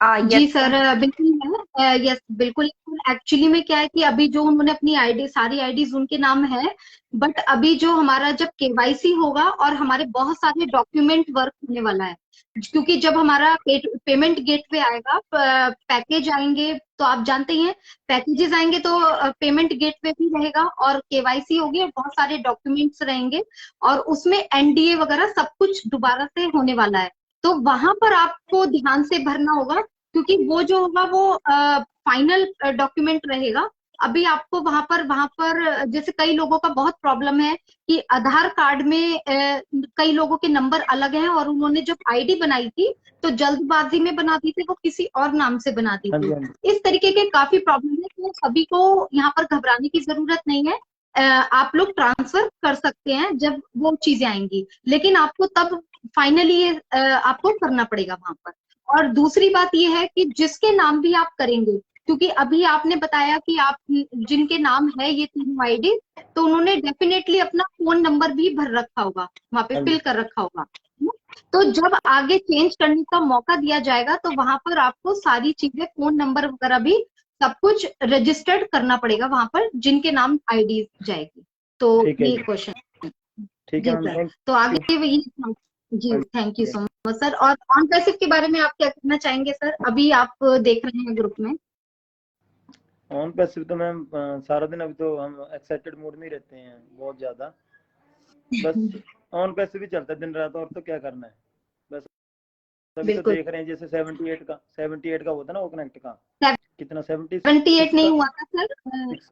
जी सर, बिल्कुल है। यस बिल्कुल। एक्चुअली में क्या है कि अभी जो उन्होंने अपनी आईडी, सारी आईडीज उनके नाम है, बट अभी जो हमारा जब केवाईसी होगा और हमारे बहुत सारे डॉक्यूमेंट वर्क होने वाला है, क्योंकि जब हमारा पेमेंट गेटवे आएगा, पैकेज आएंगे, तो आप जानते ही हैं पैकेजेस आएंगे तो पेमेंट गेटवे भी रहेगा और केवाईसी होगी और बहुत सारे डॉक्यूमेंट्स रहेंगे और उसमें एनडीए वगैरह सब कुछ दोबारा से होने वाला है। तो वहां पर आपको ध्यान से भरना होगा, क्योंकि वो जो होगा वो फाइनल डॉक्यूमेंट रहेगा। अभी आपको वहां पर जैसे कई लोगों का बहुत प्रॉब्लम है कि आधार कार्ड में कई लोगों के नंबर अलग हैं और उन्होंने जब आईडी बनाई थी तो जल्दबाजी में बना दी थी, वो किसी और नाम से बना दी थी। इस तरीके के काफी प्रॉब्लम है, तो सभी को यहाँ पर घबराने की जरूरत नहीं है। आप लोग ट्रांसफर कर सकते हैं जब वो चीजें आएंगी, लेकिन आपको तब फाइनली आपको करना पड़ेगा वहां पर। और दूसरी बात ये है कि जिसके नाम भी आप करेंगे, क्योंकि अभी आपने बताया कि आप जिनके नाम है ये 3 आईडी, तो उन्होंने डेफिनेटली अपना फोन नंबर भी भर रखा होगा, वहां पे फिल कर रखा होगा। तो जब आगे चेंज करने का मौका दिया जाएगा तो वहां पर आपको सारी चीजें, फोन नंबर वगैरह भी सब कुछ रजिस्टर्ड करना पड़ेगा वहां पर जिनके नाम आईडी जाएगी। तो ये क्वेश्चन। ठीक जी है मैम, सर, थैंक तो यू। आगे भी जी हाँ थैंक यू जी। So much sir. और ऑन पैसिव के बारे में आप क्या कहना चाहेंगे सर? अभी आप देख रहे हैं ग्रुप में। ऑन पैसिव तो मैम सारा दिन अभी तो हम एक्साइटेड मूड में ही रहते हैं बहुत ज्यादा, बस ऑन पैसिव ही चलता है दिन रात, और तो क्या करना है। बस अभी तो बिल्कुल। देख रहे हैं जैसे 78 का होता है ना वो कनेक्ट का, कितना 78 76 नहीं का हुआ था सर,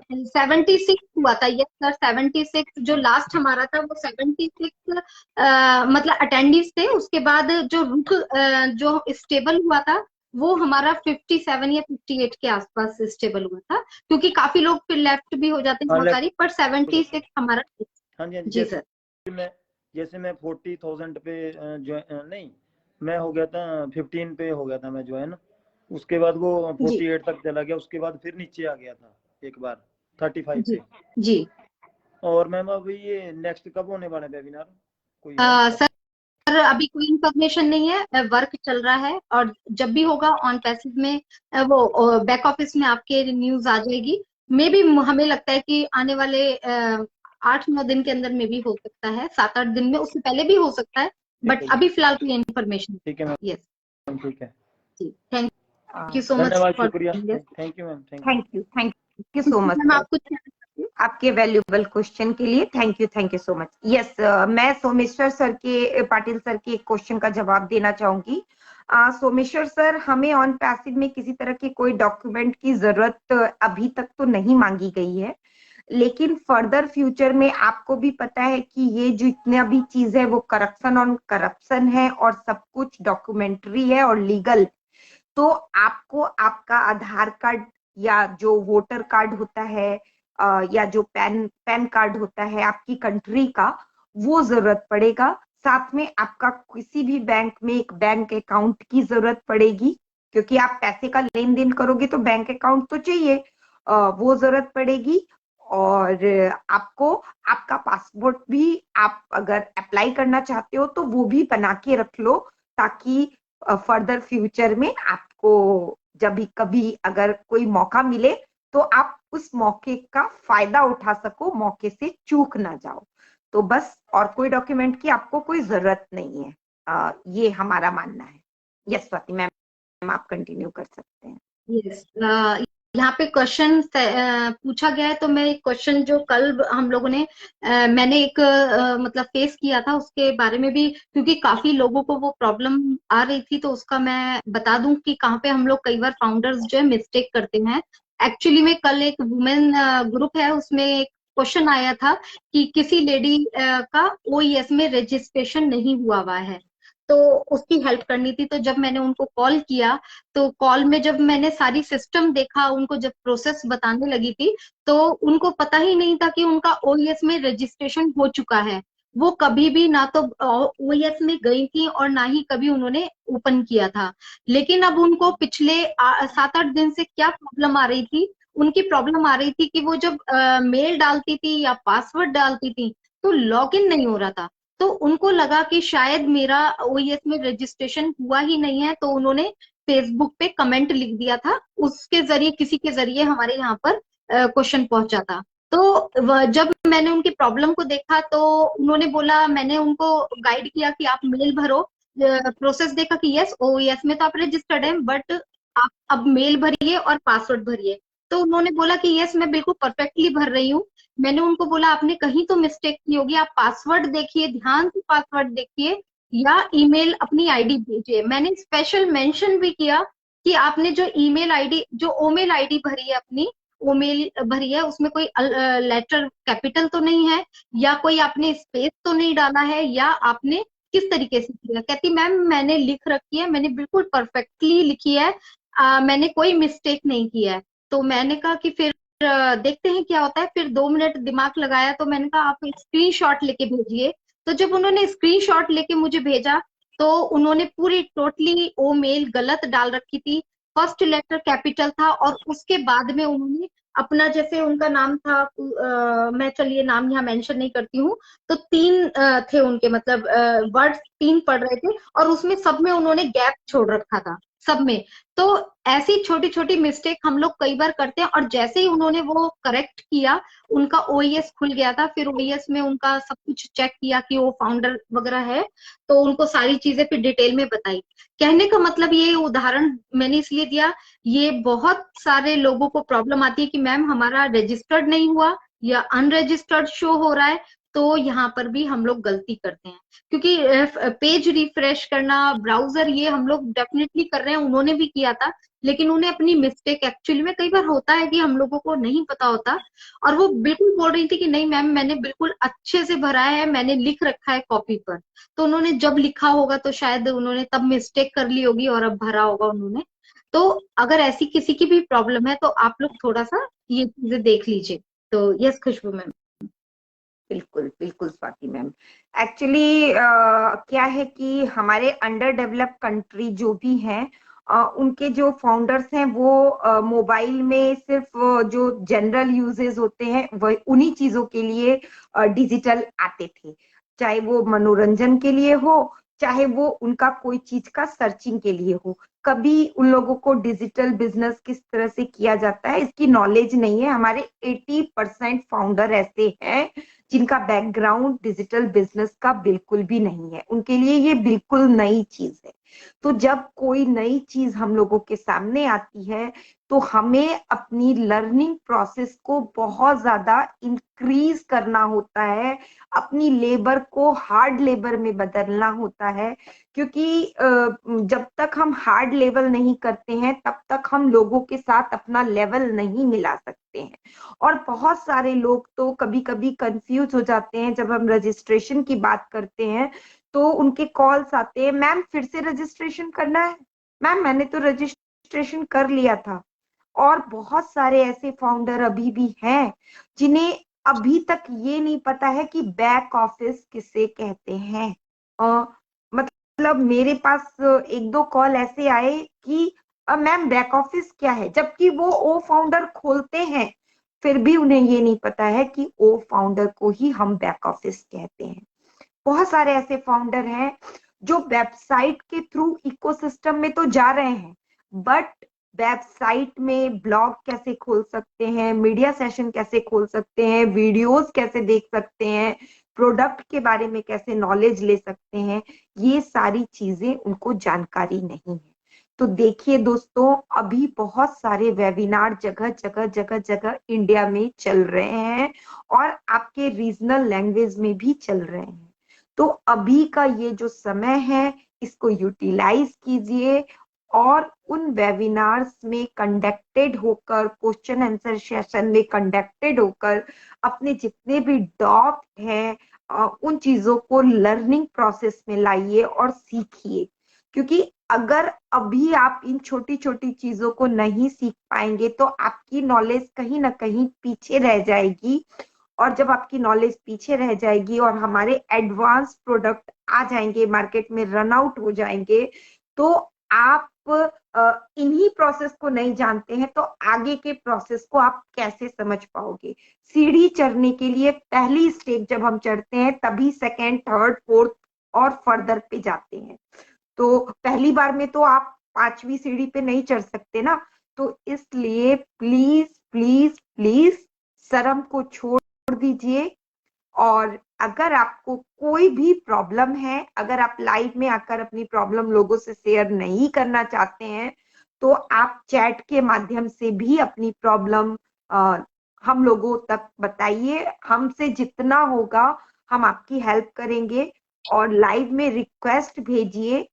6। 76 हुआ था। यस सर, 76 जो लास्ट हमारा था वो 76 मतलब अटेंडीज थे। उसके बाद जो जो स्टेबल हुआ था वो हमारा 57 या 58 के आसपास स्टेबल हुआ था, क्योंकि काफी लोग फिर लेफ्ट भी हो जाते हैं हाँ बहुत सारी, पर 76 हमारा। हाँ जी, हाँ जी। जी सर। जैसे मैं 40,000 पे नहीं, मैं हो गया था 15 पे हो गया था मैं ज्वाइन, उसके बाद वो जी 48 तक चला गया, उसके बाद फिर नीचे आ गया था एक बार 35 जी पे। जी। और मैम अभी ये नेक्स्ट कब होने वाला है वेबिनार, कोई है सर अभी कोई इंफॉर्मेशन नहीं है, वर्क चल रहा है, और जब भी होगा ऑन पैसिव में वो बैक ऑफिस में आपके न्यूज आ जाएगी। मे भी हमें लगता है कि आने वाले 8-9 दिन के अंदर में भी हो सकता है, 7-8 दिन में, उससे पहले भी हो सकता है, ठीक बट है जी, अभी फिलहाल कोई इंफॉर्मेशन। ठीक है यस मैम, ठीक है, जी, थैंक यू सो मच धन्यवाद, फॉर। शुक्रिया, thank you ma'am, thank you. Thank you so much ma'am sir, आप कुछ कहना चाहते हैं? आपके वैल्यूएबल क्वेश्चन के लिए thank you so much. Yes, मैं सोमेश्वर सर के, पाटिल सर के एक क्वेश्चन का जवाब देना चाहूंगी। सोमेश्वर सर, हमें ऑन पैसिव में किसी तरह के कोई डॉक्यूमेंट की जरूरत अभी तक तो नहीं मांगी गई है, लेकिन फर्दर फ्यूचर में आपको भी पता है कि ये जो इतना भी चीज है वो करप्शन ऑन करप्शन है, और सब कुछ डॉक्यूमेंट्री है और लीगल। तो आपको आपका आधार कार्ड या जो वोटर कार्ड होता है, या जो पैन कार्ड होता है आपकी कंट्री का, वो जरूरत पड़ेगा। साथ में आपका किसी भी बैंक में एक बैंक अकाउंट की जरूरत पड़ेगी, क्योंकि आप पैसे का लेन देन करोगे तो बैंक अकाउंट तो चाहिए, वो जरूरत पड़ेगी। और आपको आपका पासपोर्ट भी, आप अगर अप्लाई करना चाहते हो तो वो भी बना के रख लो, ताकि फर्दर फ्यूचर में आपको जब भी कभी अगर कोई मौका मिले तो आप उस मौके का फायदा उठा सको, मौके से चूक ना जाओ। तो बस, और कोई डॉक्यूमेंट की आपको कोई जरूरत नहीं है, ये हमारा मानना है। यस स्वाति मैम, आप कंटिन्यू कर सकते हैं। यस, यहाँ पे क्वेश्चन पूछा गया है, तो मैं एक क्वेश्चन जो कल हम लोगों ने मैंने एक मतलब फेस किया था उसके बारे में भी, क्योंकि काफी लोगों को वो प्रॉब्लम आ रही थी, तो उसका मैं बता दूं कि कहाँ पे हम लोग कई बार फाउंडर्स जो है मिस्टेक करते हैं। एक्चुअली में कल एक वुमेन ग्रुप है, उसमें एक क्वेश्चन आया था कि किसी लेडी का ओईएस में रजिस्ट्रेशन नहीं हुआ है, तो उसकी हेल्प करनी थी। तो जब मैंने उनको कॉल किया, तो कॉल में जब मैंने सारी सिस्टम देखा, उनको जब प्रोसेस बताने लगी थी, तो उनको पता ही नहीं था कि उनका ओईएस में रजिस्ट्रेशन हो चुका है। वो कभी भी ना तो ओईएस में गई थी और ना ही कभी उन्होंने ओपन किया था। लेकिन अब उनको पिछले 7-8 दिन से क्या प्रॉब्लम आ रही थी, उनकी प्रॉब्लम आ रही थी कि वो जब मेल डालती थी या पासवर्ड डालती थी तो लॉगिन नहीं हो रहा था। तो उनको लगा कि शायद मेरा ओईएस में रजिस्ट्रेशन हुआ ही नहीं है, तो उन्होंने फेसबुक पे कमेंट लिख दिया था, उसके जरिए किसी के जरिए हमारे यहाँ पर क्वेश्चन पहुंचा था। तो जब मैंने उनकी प्रॉब्लम को देखा तो उन्होंने बोला, मैंने उनको गाइड किया कि आप मेल भरो, प्रोसेस देखा कि यस ओएस में तो आप रजिस्टर्ड हैं, बट आप अब मेल भरिए और पासवर्ड भरिए। तो उन्होंने बोला कि यस मैं बिल्कुल परफेक्टली भर रही हूँ। मैंने उनको बोला आपने कहीं तो मिस्टेक की होगी, आप पासवर्ड देखिए, ध्यान से पासवर्ड देखिए, या ईमेल अपनी आईडी भेजिए। मैंने स्पेशल मेंशन भी किया कि आपने जो ईमेल आईडी, जो ओमेल आईडी भरी है, अपनी ओमेल भरी है, उसमें कोई लेटर कैपिटल तो नहीं है, या कोई आपने स्पेस तो नहीं डाला है, या आपने किस तरीके से किया। कहती मैम मैंने लिख रखी है, मैंने बिल्कुल परफेक्टली लिखी है, मैंने कोई मिस्टेक नहीं किया है। तो मैंने कहा कि फिर देखते हैं क्या होता है। फिर 2 मिनट दिमाग लगाया, तो मैंने कहा आप स्क्रीनशॉट लेके भेजिए। तो जब उन्होंने स्क्रीनशॉट लेके मुझे भेजा, तो उन्होंने पूरी टोटली वो मेल गलत डाल रखी थी। फर्स्ट लेटर कैपिटल था, और उसके बाद में उन्होंने अपना, जैसे उनका नाम था, मैं चलिए नाम यहाँ मेंशन नहीं करती हूँ, तो 3 थे उनके, मतलब वर्ड्स 3 पढ़ रहे थे, और उसमें सब में उन्होंने गैप छोड़ रखा था। सब में। तो ऐसी छोटी छोटी मिस्टेक हम लोग कई बार करते हैं, और जैसे ही उन्होंने वो करेक्ट किया, उनका ओईएस खुल गया था। फिर ओईएस में उनका सब कुछ चेक किया कि वो फाउंडर वगैरह है, तो उनको सारी चीजें फिर डिटेल में बताई। कहने का मतलब ये उदाहरण मैंने इसलिए दिया, ये बहुत सारे लोगों को प्रॉब्लम आती है कि मैम हमारा रजिस्टर्ड नहीं हुआ या अनरजिस्टर्ड शो हो रहा है। तो यहाँ पर भी हम लोग गलती करते हैं, क्योंकि पेज रिफ्रेश करना, ब्राउजर, ये हम लोग डेफिनेटली कर रहे हैं, उन्होंने भी किया था। लेकिन उन्हें अपनी मिस्टेक, एक्चुअली में कई बार होता है कि हम लोगों को नहीं पता होता, और वो बिल्कुल बोल रही थी कि नहीं मैम मैंने बिल्कुल अच्छे से भरा है, मैंने लिख रखा है कॉपी पर। तो उन्होंने जब लिखा होगा तो शायद उन्होंने तब मिस्टेक कर ली होगी और अब भरा होगा उन्होंने। तो अगर ऐसी किसी की भी प्रॉब्लम है तो आप लोग थोड़ा सा ये चीजें देख लीजिए। तो यस खुशबू मैम। बिल्कुल बिल्कुल स्वाति मैम। एक्चुअली क्या है कि हमारे अंडर डेवलप्ड कंट्री जो भी हैं, उनके जो फाउंडर्स हैं वो मोबाइल में सिर्फ जो जनरल यूजेस होते हैं वह उन्हीं चीजों के लिए डिजिटल आते थे, चाहे वो मनोरंजन के लिए हो, चाहे वो उनका कोई चीज का सर्चिंग के लिए हो। कभी उन लोगों को डिजिटल बिजनेस किस तरह से किया जाता है इसकी नॉलेज नहीं है। हमारे 80% फाउंडर ऐसे हैं जिनका बैकग्राउंड डिजिटल बिजनेस का बिल्कुल भी नहीं है, उनके लिए ये बिल्कुल नई चीज है। तो जब कोई नई चीज हम लोगों के सामने आती है तो हमें अपनी लर्निंग प्रोसेस को बहुत ज्यादा इंक्रीज करना होता है, अपनी लेबर को हार्ड लेबर में बदलना होता है, क्योंकि जब तक हम हार्ड लेवल नहीं करते हैं तब तक हम लोगों के साथ अपना लेवल नहीं मिला सकते हैं। और बहुत सारे लोग तो कभी कभी कंफ्यूज हो जाते हैं जब हम रजिस्ट्रेशन की बात करते हैं, तो उनके कॉल्स आते हैं, मैम फिर से रजिस्ट्रेशन करना है, मैम मैंने तो रजिस्ट्रेशन कर लिया था। और बहुत सारे ऐसे फाउंडर अभी भी हैं जिन्हें अभी तक ये नहीं पता है कि बैक ऑफिस किसे कहते हैं। मतलब मेरे पास एक दो कॉल ऐसे आए कि मैम बैक ऑफिस क्या है, जबकि वो फाउंडर खोलते हैं, फिर भी उन्हें ये नहीं पता है कि ओ फाउंडर को ही हम बैक ऑफिस कहते हैं। बहुत सारे ऐसे फाउंडर हैं जो वेबसाइट के थ्रू इकोसिस्टम में तो जा रहे हैं, बट वेबसाइट में ब्लॉग कैसे खोल सकते हैं, मीडिया सेशन कैसे खोल सकते हैं, वीडियोस कैसे देख सकते हैं, प्रोडक्ट के बारे में कैसे नॉलेज ले सकते हैं, ये सारी चीजें उनको जानकारी नहीं है। तो देखिए दोस्तों, अभी बहुत सारे वेबिनार जगह जगह जगह जगह इंडिया में चल रहे हैं और आपके रीजनल लैंग्वेज में भी चल रहे हैं। तो अभी का ये जो समय है इसको यूटिलाइज कीजिए और उन वेबिनार्स में कंडक्टेड होकर, क्वेश्चन आंसर सेशन में कंडक्टेड होकर अपने जितने भी डाउट हैं उन चीजों को लर्निंग प्रोसेस में लाइए और सीखिए। क्योंकि अगर अभी आप इन छोटी छोटी चीजों को नहीं सीख पाएंगे तो आपकी नॉलेज कहीं ना कहीं पीछे रह जाएगी, और जब आपकी नॉलेज पीछे रह जाएगी और हमारे एडवांस प्रोडक्ट आ जाएंगे मार्केट में, रन आउट हो जाएंगे, तो आप इन्हीं प्रोसेस को नहीं जानते हैं तो आगे के प्रोसेस को आप कैसे समझ पाओगे। सीढ़ी चढ़ने के लिए पहली स्टेप जब हम चढ़ते हैं तभी सेकेंड, थर्ड, फोर्थ और फर्दर पे जाते हैं। तो पहली बार में तो आप 5वीं सीढ़ी पे नहीं चढ़ सकते ना। तो इसलिए प्लीज प्लीज प्लीज शर्म को छोड़ दीजिए, और अगर आपको कोई भी प्रॉब्लम है, अगर आप लाइव में आकर अपनी प्रॉब्लम लोगों से शेयर नहीं करना चाहते हैं तो आप चैट के माध्यम से भी अपनी प्रॉब्लम हम लोगों तक बताइए। हमसे जितना होगा हम आपकी हेल्प करेंगे, और लाइव में रिक्वेस्ट भेजिए,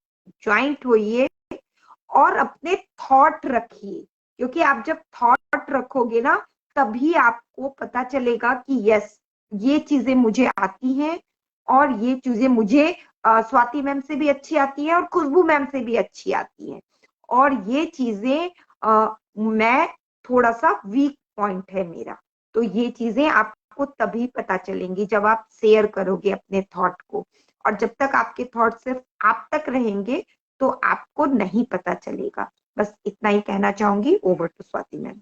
ज्वाइंट होइए और अपने थॉट रखिए, क्योंकि आप जब थॉट रखोगे ना तभी आपको पता चलेगा कि यस ये चीजें मुझे आती हैं, और ये चीजें मुझे स्वाति मैम से भी अच्छी आती है और खुशबू मैम से भी अच्छी आती है, और ये चीजें मैं थोड़ा सा वीक पॉइंट है मेरा। तो ये चीजें आपको तभी पता चलेंगी जब आप शेयर करोगे अपने थॉट को, और जब तक आपके थॉट सिर्फ आप तक रहेंगे तो आपको नहीं पता चलेगा। बस इतना ही कहना चाहूंगी। Over to Swati ma'am.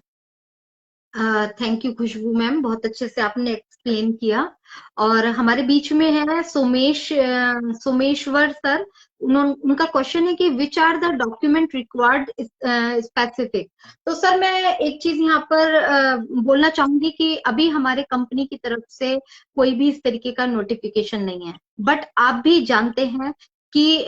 Thank you Khushbu ma'am, बहुत अच्छे से आपने एक्सप्लेन किया। और हमारे बीच में है सोमेश्वर सर। उनका क्वेश्चन है कि which are the document required specific. तो सर मैं एक चीज यहाँ पर बोलना चाहूंगी कि अभी हमारे कंपनी की तरफ से कोई भी इस तरीके का नोटिफिकेशन नहीं है, बट आप भी जानते हैं कि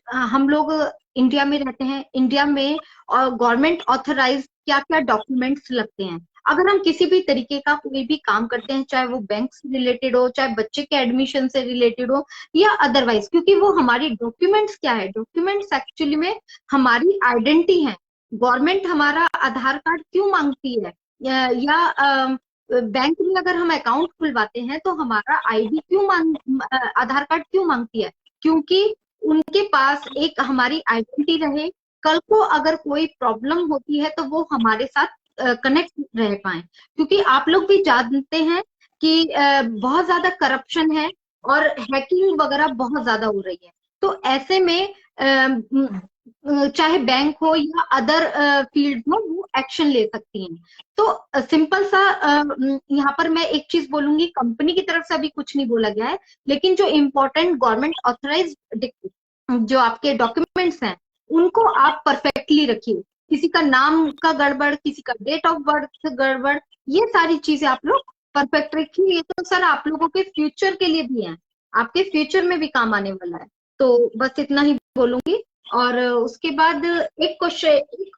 हम लोग इंडिया में रहते हैं, इंडिया में और गवर्नमेंट ऑथराइज क्या क्या डॉक्यूमेंट्स लगते हैं। अगर हम किसी भी तरीके का कोई भी काम करते हैं, चाहे वो बैंक से रिलेटेड हो, चाहे बच्चे के एडमिशन से रिलेटेड हो या अदरवाइज, क्योंकि वो हमारी डॉक्यूमेंट्स क्या है, डॉक्यूमेंट्स एक्चुअली में हमारी आइडेंटिटी है। गवर्नमेंट हमारा आधार कार्ड क्यों मांगती है, या बैंक में अगर हम अकाउंट खुलवाते हैं तो हमारा आईडी क्यों आधार कार्ड क्यों मांगती है, क्योंकि उनके पास एक हमारी आइडेंटिटी रहे। कल को अगर कोई प्रॉब्लम होती है तो वो हमारे साथ कनेक्ट रह पाए, क्योंकि आप लोग भी जानते हैं कि बहुत ज्यादा करप्शन है और हैकिंग वगैरह बहुत ज्यादा हो रही है। तो ऐसे में चाहे बैंक हो या अदर फील्ड हो, वो एक्शन ले सकती हैं। तो सिंपल सा यहाँ पर मैं एक चीज बोलूंगी, कंपनी की तरफ से अभी कुछ नहीं बोला गया है, लेकिन जो इम्पोर्टेंट गवर्नमेंट ऑथराइज जो आपके डॉक्यूमेंट्स हैं उनको आप परफेक्टली रखिए। किसी का नाम का गड़बड़, किसी का डेट ऑफ बर्थ गड़बड़, ये सारी चीजें आप लोग परफेक्ट रखिए। ये तो सर आप लोगों के फ्यूचर के लिए भी है, आपके फ्यूचर में भी काम आने वाला है। तो बस इतना ही बोलूंगी। और उसके बाद एक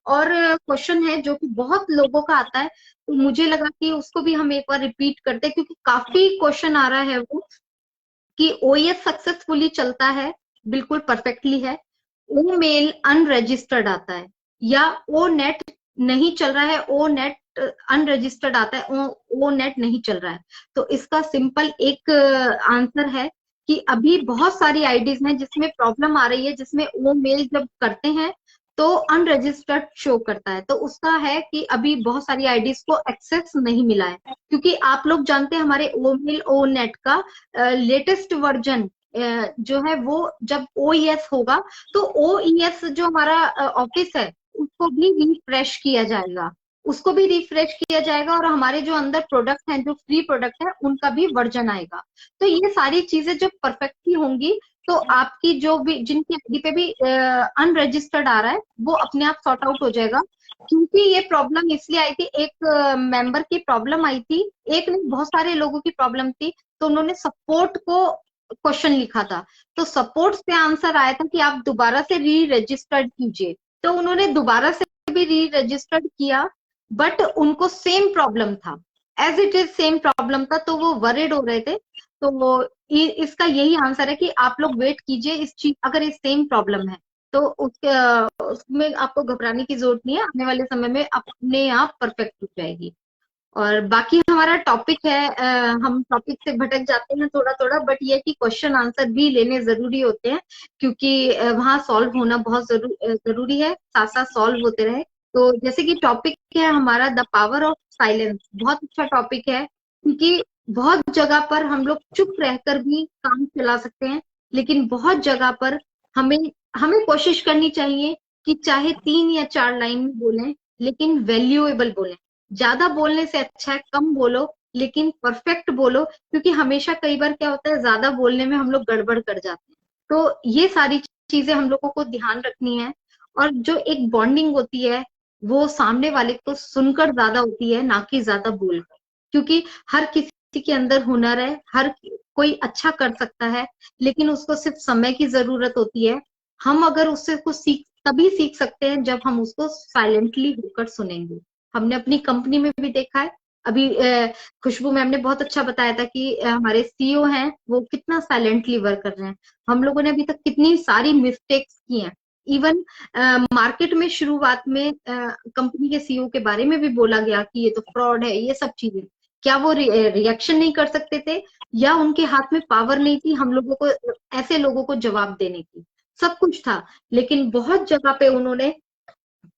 और क्वेश्चन है जो कि बहुत लोगों का आता है, तो मुझे लगा कि उसको भी हम एक बार रिपीट करते हैं, क्योंकि काफी क्वेश्चन आ रहा है वो कि ओएस सक्सेसफुली चलता है, बिल्कुल परफेक्टली है, ओ मेल अनरजिस्टर्ड आता है, या ओ नेट नहीं चल रहा है, ओ नेट अनरजिस्टर्ड आता है, ओ नेट नहीं चल रहा है। तो इसका सिंपल एक आंसर है कि अभी बहुत सारी आईडीज हैं जिसमें प्रॉब्लम आ रही है, जिसमें ओ मेल जब करते हैं तो अनरजिस्टर्ड शो करता है। तो उसका है कि अभी बहुत सारी आईडीज को एक्सेस नहीं मिला है, क्योंकि आप लोग जानते हैं हमारे ओ मेल ओ नेट का लेटेस्ट वर्जन जो है वो जब ओईएस होगा तो ओईएस जो हमारा ऑफिस है उसको भी रिफ्रेश किया जाएगा, उसको भी रिफ्रेश किया जाएगा, और हमारे जो अंदर प्रोडक्ट हैं, जो फ्री प्रोडक्ट है, उनका भी वर्जन आएगा। तो ये सारी चीजें जब परफेक्टली होंगी तो आपकी जो भी जिनकी आईडी पे भी अनरजिस्टर्ड आ रहा है वो अपने आप सॉर्ट आउट हो जाएगा। क्योंकि ये प्रॉब्लम इसलिए आई थी, एक मेंबर की प्रॉब्लम आई थी, एक नहीं बहुत सारे लोगों की प्रॉब्लम थी, तो उन्होंने सपोर्ट को क्वेश्चन लिखा था, तो सपोर्ट पे आंसर आया था कि आप दोबारा से री रजिस्टर्ड कीजिए। तो उन्होंने दोबारा से भी री रजिस्टर्ड किया, बट उनको सेम प्रॉब्लम था, as it is same problem था, तो वो वरिड हो रहे थे। तो वो इसका यही आंसर है कि आप लोग वेट कीजिए, इस चीज अगर इस सेम प्रॉब्लम है तो उसमें आपको घबराने की जरूरत नहीं है, आने वाले समय में अपने आप परफेक्ट हो जाएगी। और बाकी हमारा टॉपिक है, हम टॉपिक से भटक जाते हैं थोड़ा थोड़ा, बट ये कि क्वेश्चन आंसर भी लेने जरूरी होते हैं, क्योंकि वहाँ सॉल्व होना बहुत जरूरी है, साथ साथ सॉल्व होते रहे। तो जैसे कि टॉपिक है हमारा द पावर ऑफ साइलेंस, बहुत अच्छा टॉपिक है, क्योंकि बहुत जगह पर हम लोग चुप रहकर भी काम चला सकते हैं, लेकिन बहुत जगह पर हमें हमें कोशिश करनी चाहिए कि चाहे 3 या 4 लाइन में बोलें, लेकिन वैल्यूएबल बोलें। ज्यादा बोलने से अच्छा है कम बोलो, लेकिन परफेक्ट बोलो, क्योंकि हमेशा कई बार क्या होता है ज्यादा बोलने में हम लोग गड़बड़ कर जाते हैं। तो ये सारी चीजें हम लोगों को ध्यान रखनी है। और जो एक बॉन्डिंग होती है वो सामने वाले को सुनकर ज्यादा होती है, ना कि ज्यादा बोलकर, क्योंकि हर किसी के अंदर हुनर है, हर कोई अच्छा कर सकता है, लेकिन उसको सिर्फ समय की जरूरत होती है। हम अगर उससे कुछ तभी सीख सकते हैं जब हम उसको साइलेंटली होकर सुनेंगे। हमने अपनी कंपनी में भी देखा है, अभी खुशबू मैम ने बहुत अच्छा बताया था कि हमारे सीईओ हैं वो कितना साइलेंटली वर्क कर रहे हैं। हम लोगों ने अभी तक कितनी सारी मिस्टेक्स की हैं, इवन मार्केट में शुरुआत में कंपनी के सीईओ के बारे में भी बोला गया कि ये तो फ्रॉड है, ये सब चीजें। क्या वो रिएक्शन नहीं कर सकते थे, या उनके हाथ में पावर नहीं थी हम लोगों को, ऐसे लोगों को जवाब देने की? सब कुछ था, लेकिन बहुत जगह पे उन्होंने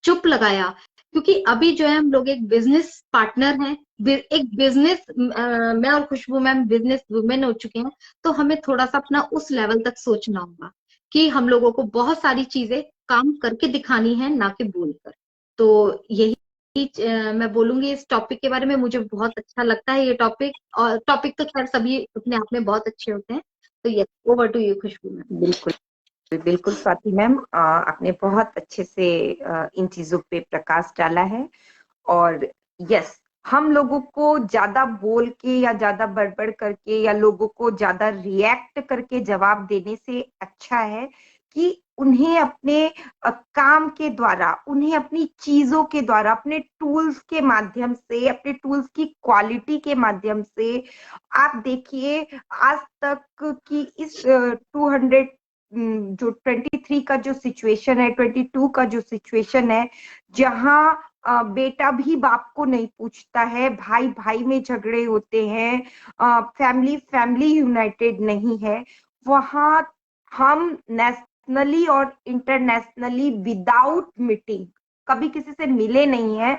चुप लगाया, क्योंकि अभी जो है हम लोग एक बिजनेस पार्टनर हैं, एक बिजनेस, मैं और खुशबू मैम बिजनेस वुमेन हो चुके हैं, तो हमें थोड़ा सा अपना उस लेवल तक सोचना होगा कि हम लोगों को बहुत सारी चीजें काम करके दिखानी है, ना कि बोलकर। तो यही मैं बोलूंगी इस टॉपिक के बारे में। मुझे बहुत अच्छा लगता है ये टॉपिक, और टॉपिक तो खैर सभी अपने आप में बहुत अच्छे होते हैं। तो yes, over to you Khushbu ma'am. बिल्कुल बिल्कुल स्वाति मैम, आपने बहुत अच्छे से इन चीजों पे प्रकाश डाला है। और यस, हम लोगों को ज्यादा बोल के या ज्यादा बड़बड़ करके या लोगों को ज्यादा रिएक्ट करके जवाब देने से अच्छा है कि उन्हें अपने काम के द्वारा, उन्हें अपनी चीजों के द्वारा, अपने टूल्स के माध्यम से, अपने टूल्स की क्वालिटी के माध्यम से, आप देखिए आज तक की इस 200 जो 23 का जो सिचुएशन है, 22 का जो सिचुएशन है, जहां बेटा भी बाप को नहीं पूछता है, भाई भाई में झगड़े होते हैं, फैमिली फैमिली यूनाइटेड नहीं है, वहां हम नेशनली और इंटरनेशनली विदाउट मीटिंग कभी किसी से मिले नहीं है,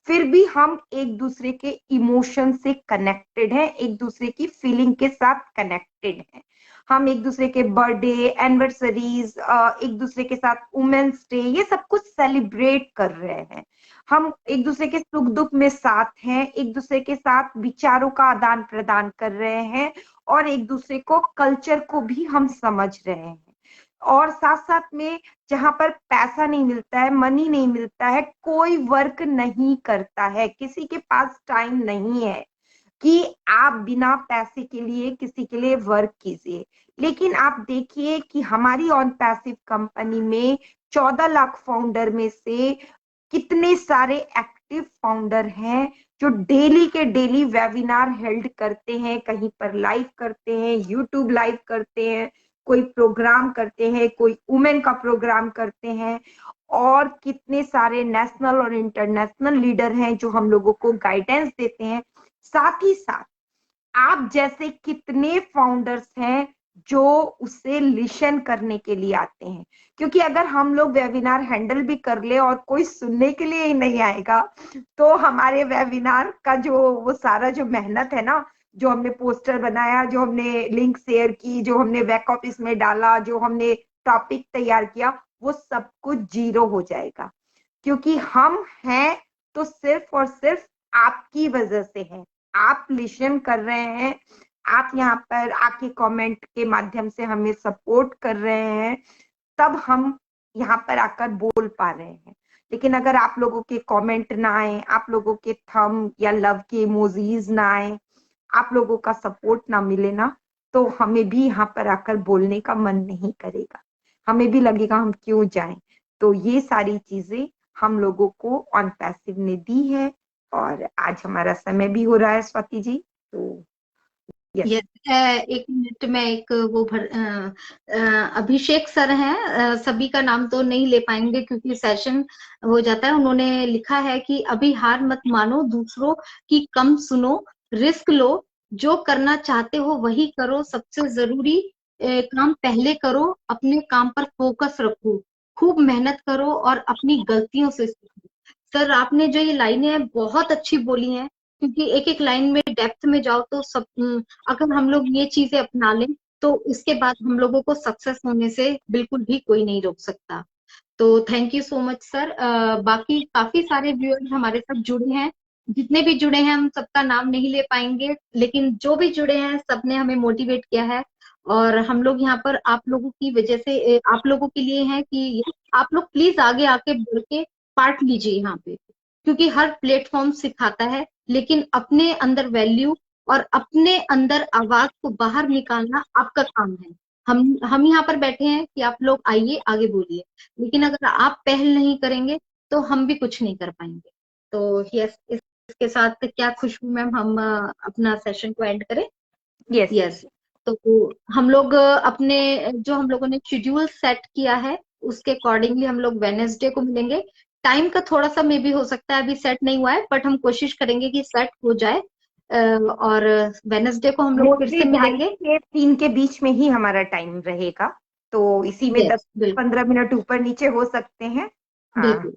फिर भी हम एक दूसरे के इमोशन से कनेक्टेड हैं, एक दूसरे की फीलिंग के साथ कनेक्टेड हैं। हम एक दूसरे के बर्थडे, एनिवर्सरीज, एक दूसरे के साथ वुमेन्स डे, ये सब कुछ सेलिब्रेट कर रहे हैं। हम एक दूसरे के सुख दुख में साथ हैं, एक दूसरे के साथ विचारों का आदान प्रदान कर रहे हैं, और एक दूसरे को कल्चर को भी हम समझ रहे हैं। और साथ साथ में जहां पर पैसा नहीं मिलता है, मनी नहीं मिलता है, कोई वर्क नहीं करता है, किसी के पास टाइम नहीं है कि आप बिना पैसे के लिए किसी के लिए वर्क कीजिए। लेकिन आप देखिए कि हमारी ऑन पैसिव कंपनी में 14 लाख फाउंडर में से कितने सारे एक्टिव फाउंडर हैं जो डेली के डेली वेबिनार हेल्ड करते हैं, कहीं पर लाइव करते हैं, यूट्यूब लाइव करते हैं, कोई प्रोग्राम करते हैं, कोई वुमेन का प्रोग्राम करते हैं, और कितने सारे नेशनल और इंटरनेशनल लीडर हैं जो हम लोगों को गाइडेंस देते हैं। साथ ही साथ आप जैसे कितने फाउंडर्स हैं जो उसे लिसन करने के लिए आते हैं, क्योंकि अगर हम लोग वेबिनार हैंडल भी कर ले और कोई सुनने के लिए ही नहीं आएगा, तो हमारे वेबिनार का जो वो सारा जो मेहनत है ना, जो हमने पोस्टर बनाया, जो हमने लिंक शेयर की, जो हमने बैक ऑफिस में डाला, जो हमने टॉपिक तैयार किया, वो सब कुछ जीरो हो जाएगा। क्योंकि हम हैं तो सिर्फ और सिर्फ आपकी वजह से है। आप लिसन कर रहे हैं, आप यहाँ पर आके कमेंट के माध्यम से हमें सपोर्ट कर रहे हैं, तब हम यहाँ पर आकर बोल पा रहे हैं। लेकिन अगर आप लोगों के कमेंट ना आए, आप लोगों के थंब या लव के इमोजीज ना आए, आप लोगों का सपोर्ट ना मिले ना, तो हमें भी यहाँ पर आकर बोलने का मन नहीं करेगा, हमें भी लगेगा हम क्यों जाएं। तो ये सारी चीजें हम लोगों को ऑन पैसिव ने दी है। और आज हमारा समय भी हो रहा है स्वाति जी, तो यस, एक मिनट में एक वो अभिषेक सर हैं, सभी का नाम तो नहीं ले पाएंगे क्योंकि सेशन हो जाता है। उन्होंने लिखा है कि अभी हार मत मानो, दूसरों की कम सुनो, रिस्क लो, जो करना चाहते हो वही करो, सबसे जरूरी काम पहले करो, अपने काम पर फोकस रखो, खूब मेहनत करो और अपनी गलतियों से सीखो। सर आपने जो ये लाइनें बहुत अच्छी बोली हैं, क्योंकि एक एक लाइन में डेप्थ में जाओ तो सब, अगर हम लोग ये चीजें अपना लें तो इसके बाद हम लोगों को सक्सेस होने से बिल्कुल भी कोई नहीं रोक सकता। तो thank you so much sir. बाकी काफी सारे व्यूअर्स हमारे साथ जुड़े हैं, जितने भी जुड़े हैं हम सबका नाम नहीं ले पाएंगे, लेकिन जो भी जुड़े हैं सबने हमें मोटिवेट किया है। और हम लोग यहाँ पर आप लोगों की वजह से, आप लोगों के लिए हैं कि आप लोग प्लीज आगे आके बढ़ के पार्ट लीजिए यहाँ पे, क्योंकि हर प्लेटफॉर्म सिखाता है, लेकिन अपने अंदर वैल्यू और अपने अंदर आवाज को बाहर निकालना आपका काम है। हम यहाँ पर बैठे हैं कि आप लोग आइए आगे बोलिए, लेकिन अगर आप पहल नहीं करेंगे तो हम भी कुछ नहीं कर पाएंगे। तो यस, इसके साथ क्या खुशबू मैम हम अपना सेशन को एंड करें? यस। तो हम लोग अपने जो हम लोगों ने शेड्यूल सेट किया है उसके अकॉर्डिंगली हम लोग वेडनेसडे को मिलेंगे। टाइम का थोड़ा सा मे भी हो सकता है अभी सेट नहीं हुआ है, बट हम कोशिश करेंगे कि सेट हो जाए। और वेडनेसडे को हम लोग फिर से मिलेंगे। 3 के बीच में ही हमारा टाइम रहेगा, तो इसी में 10-15 मिनट ऊपर नीचे हो सकते हैं। बिल्कुल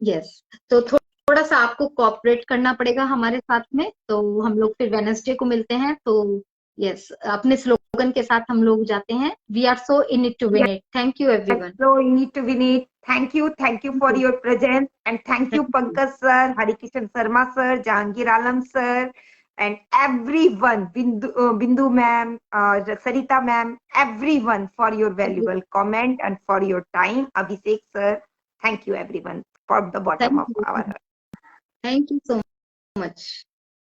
यस। तो थोड़ा सा आपको कोऑपरेट करना पड़ेगा हमारे साथ में। तो हम लोग फिर वेडनेसडे को मिलते हैं। तो यस, अपने स्लोगन के साथ हम लोग जाते हैं, we are so in it to win it. Thank you everyone. So you need to win it. Thank you for your presence, and thank you Pankaj sir, Harikishan Sharma sir, Jahangir Alam sir, and everyone, Bindu ma'am, Sarita ma'am, everyone for your valuable comment and for your time. Abhishek sir, thank you everyone from the bottom of our heart. Thank you so much.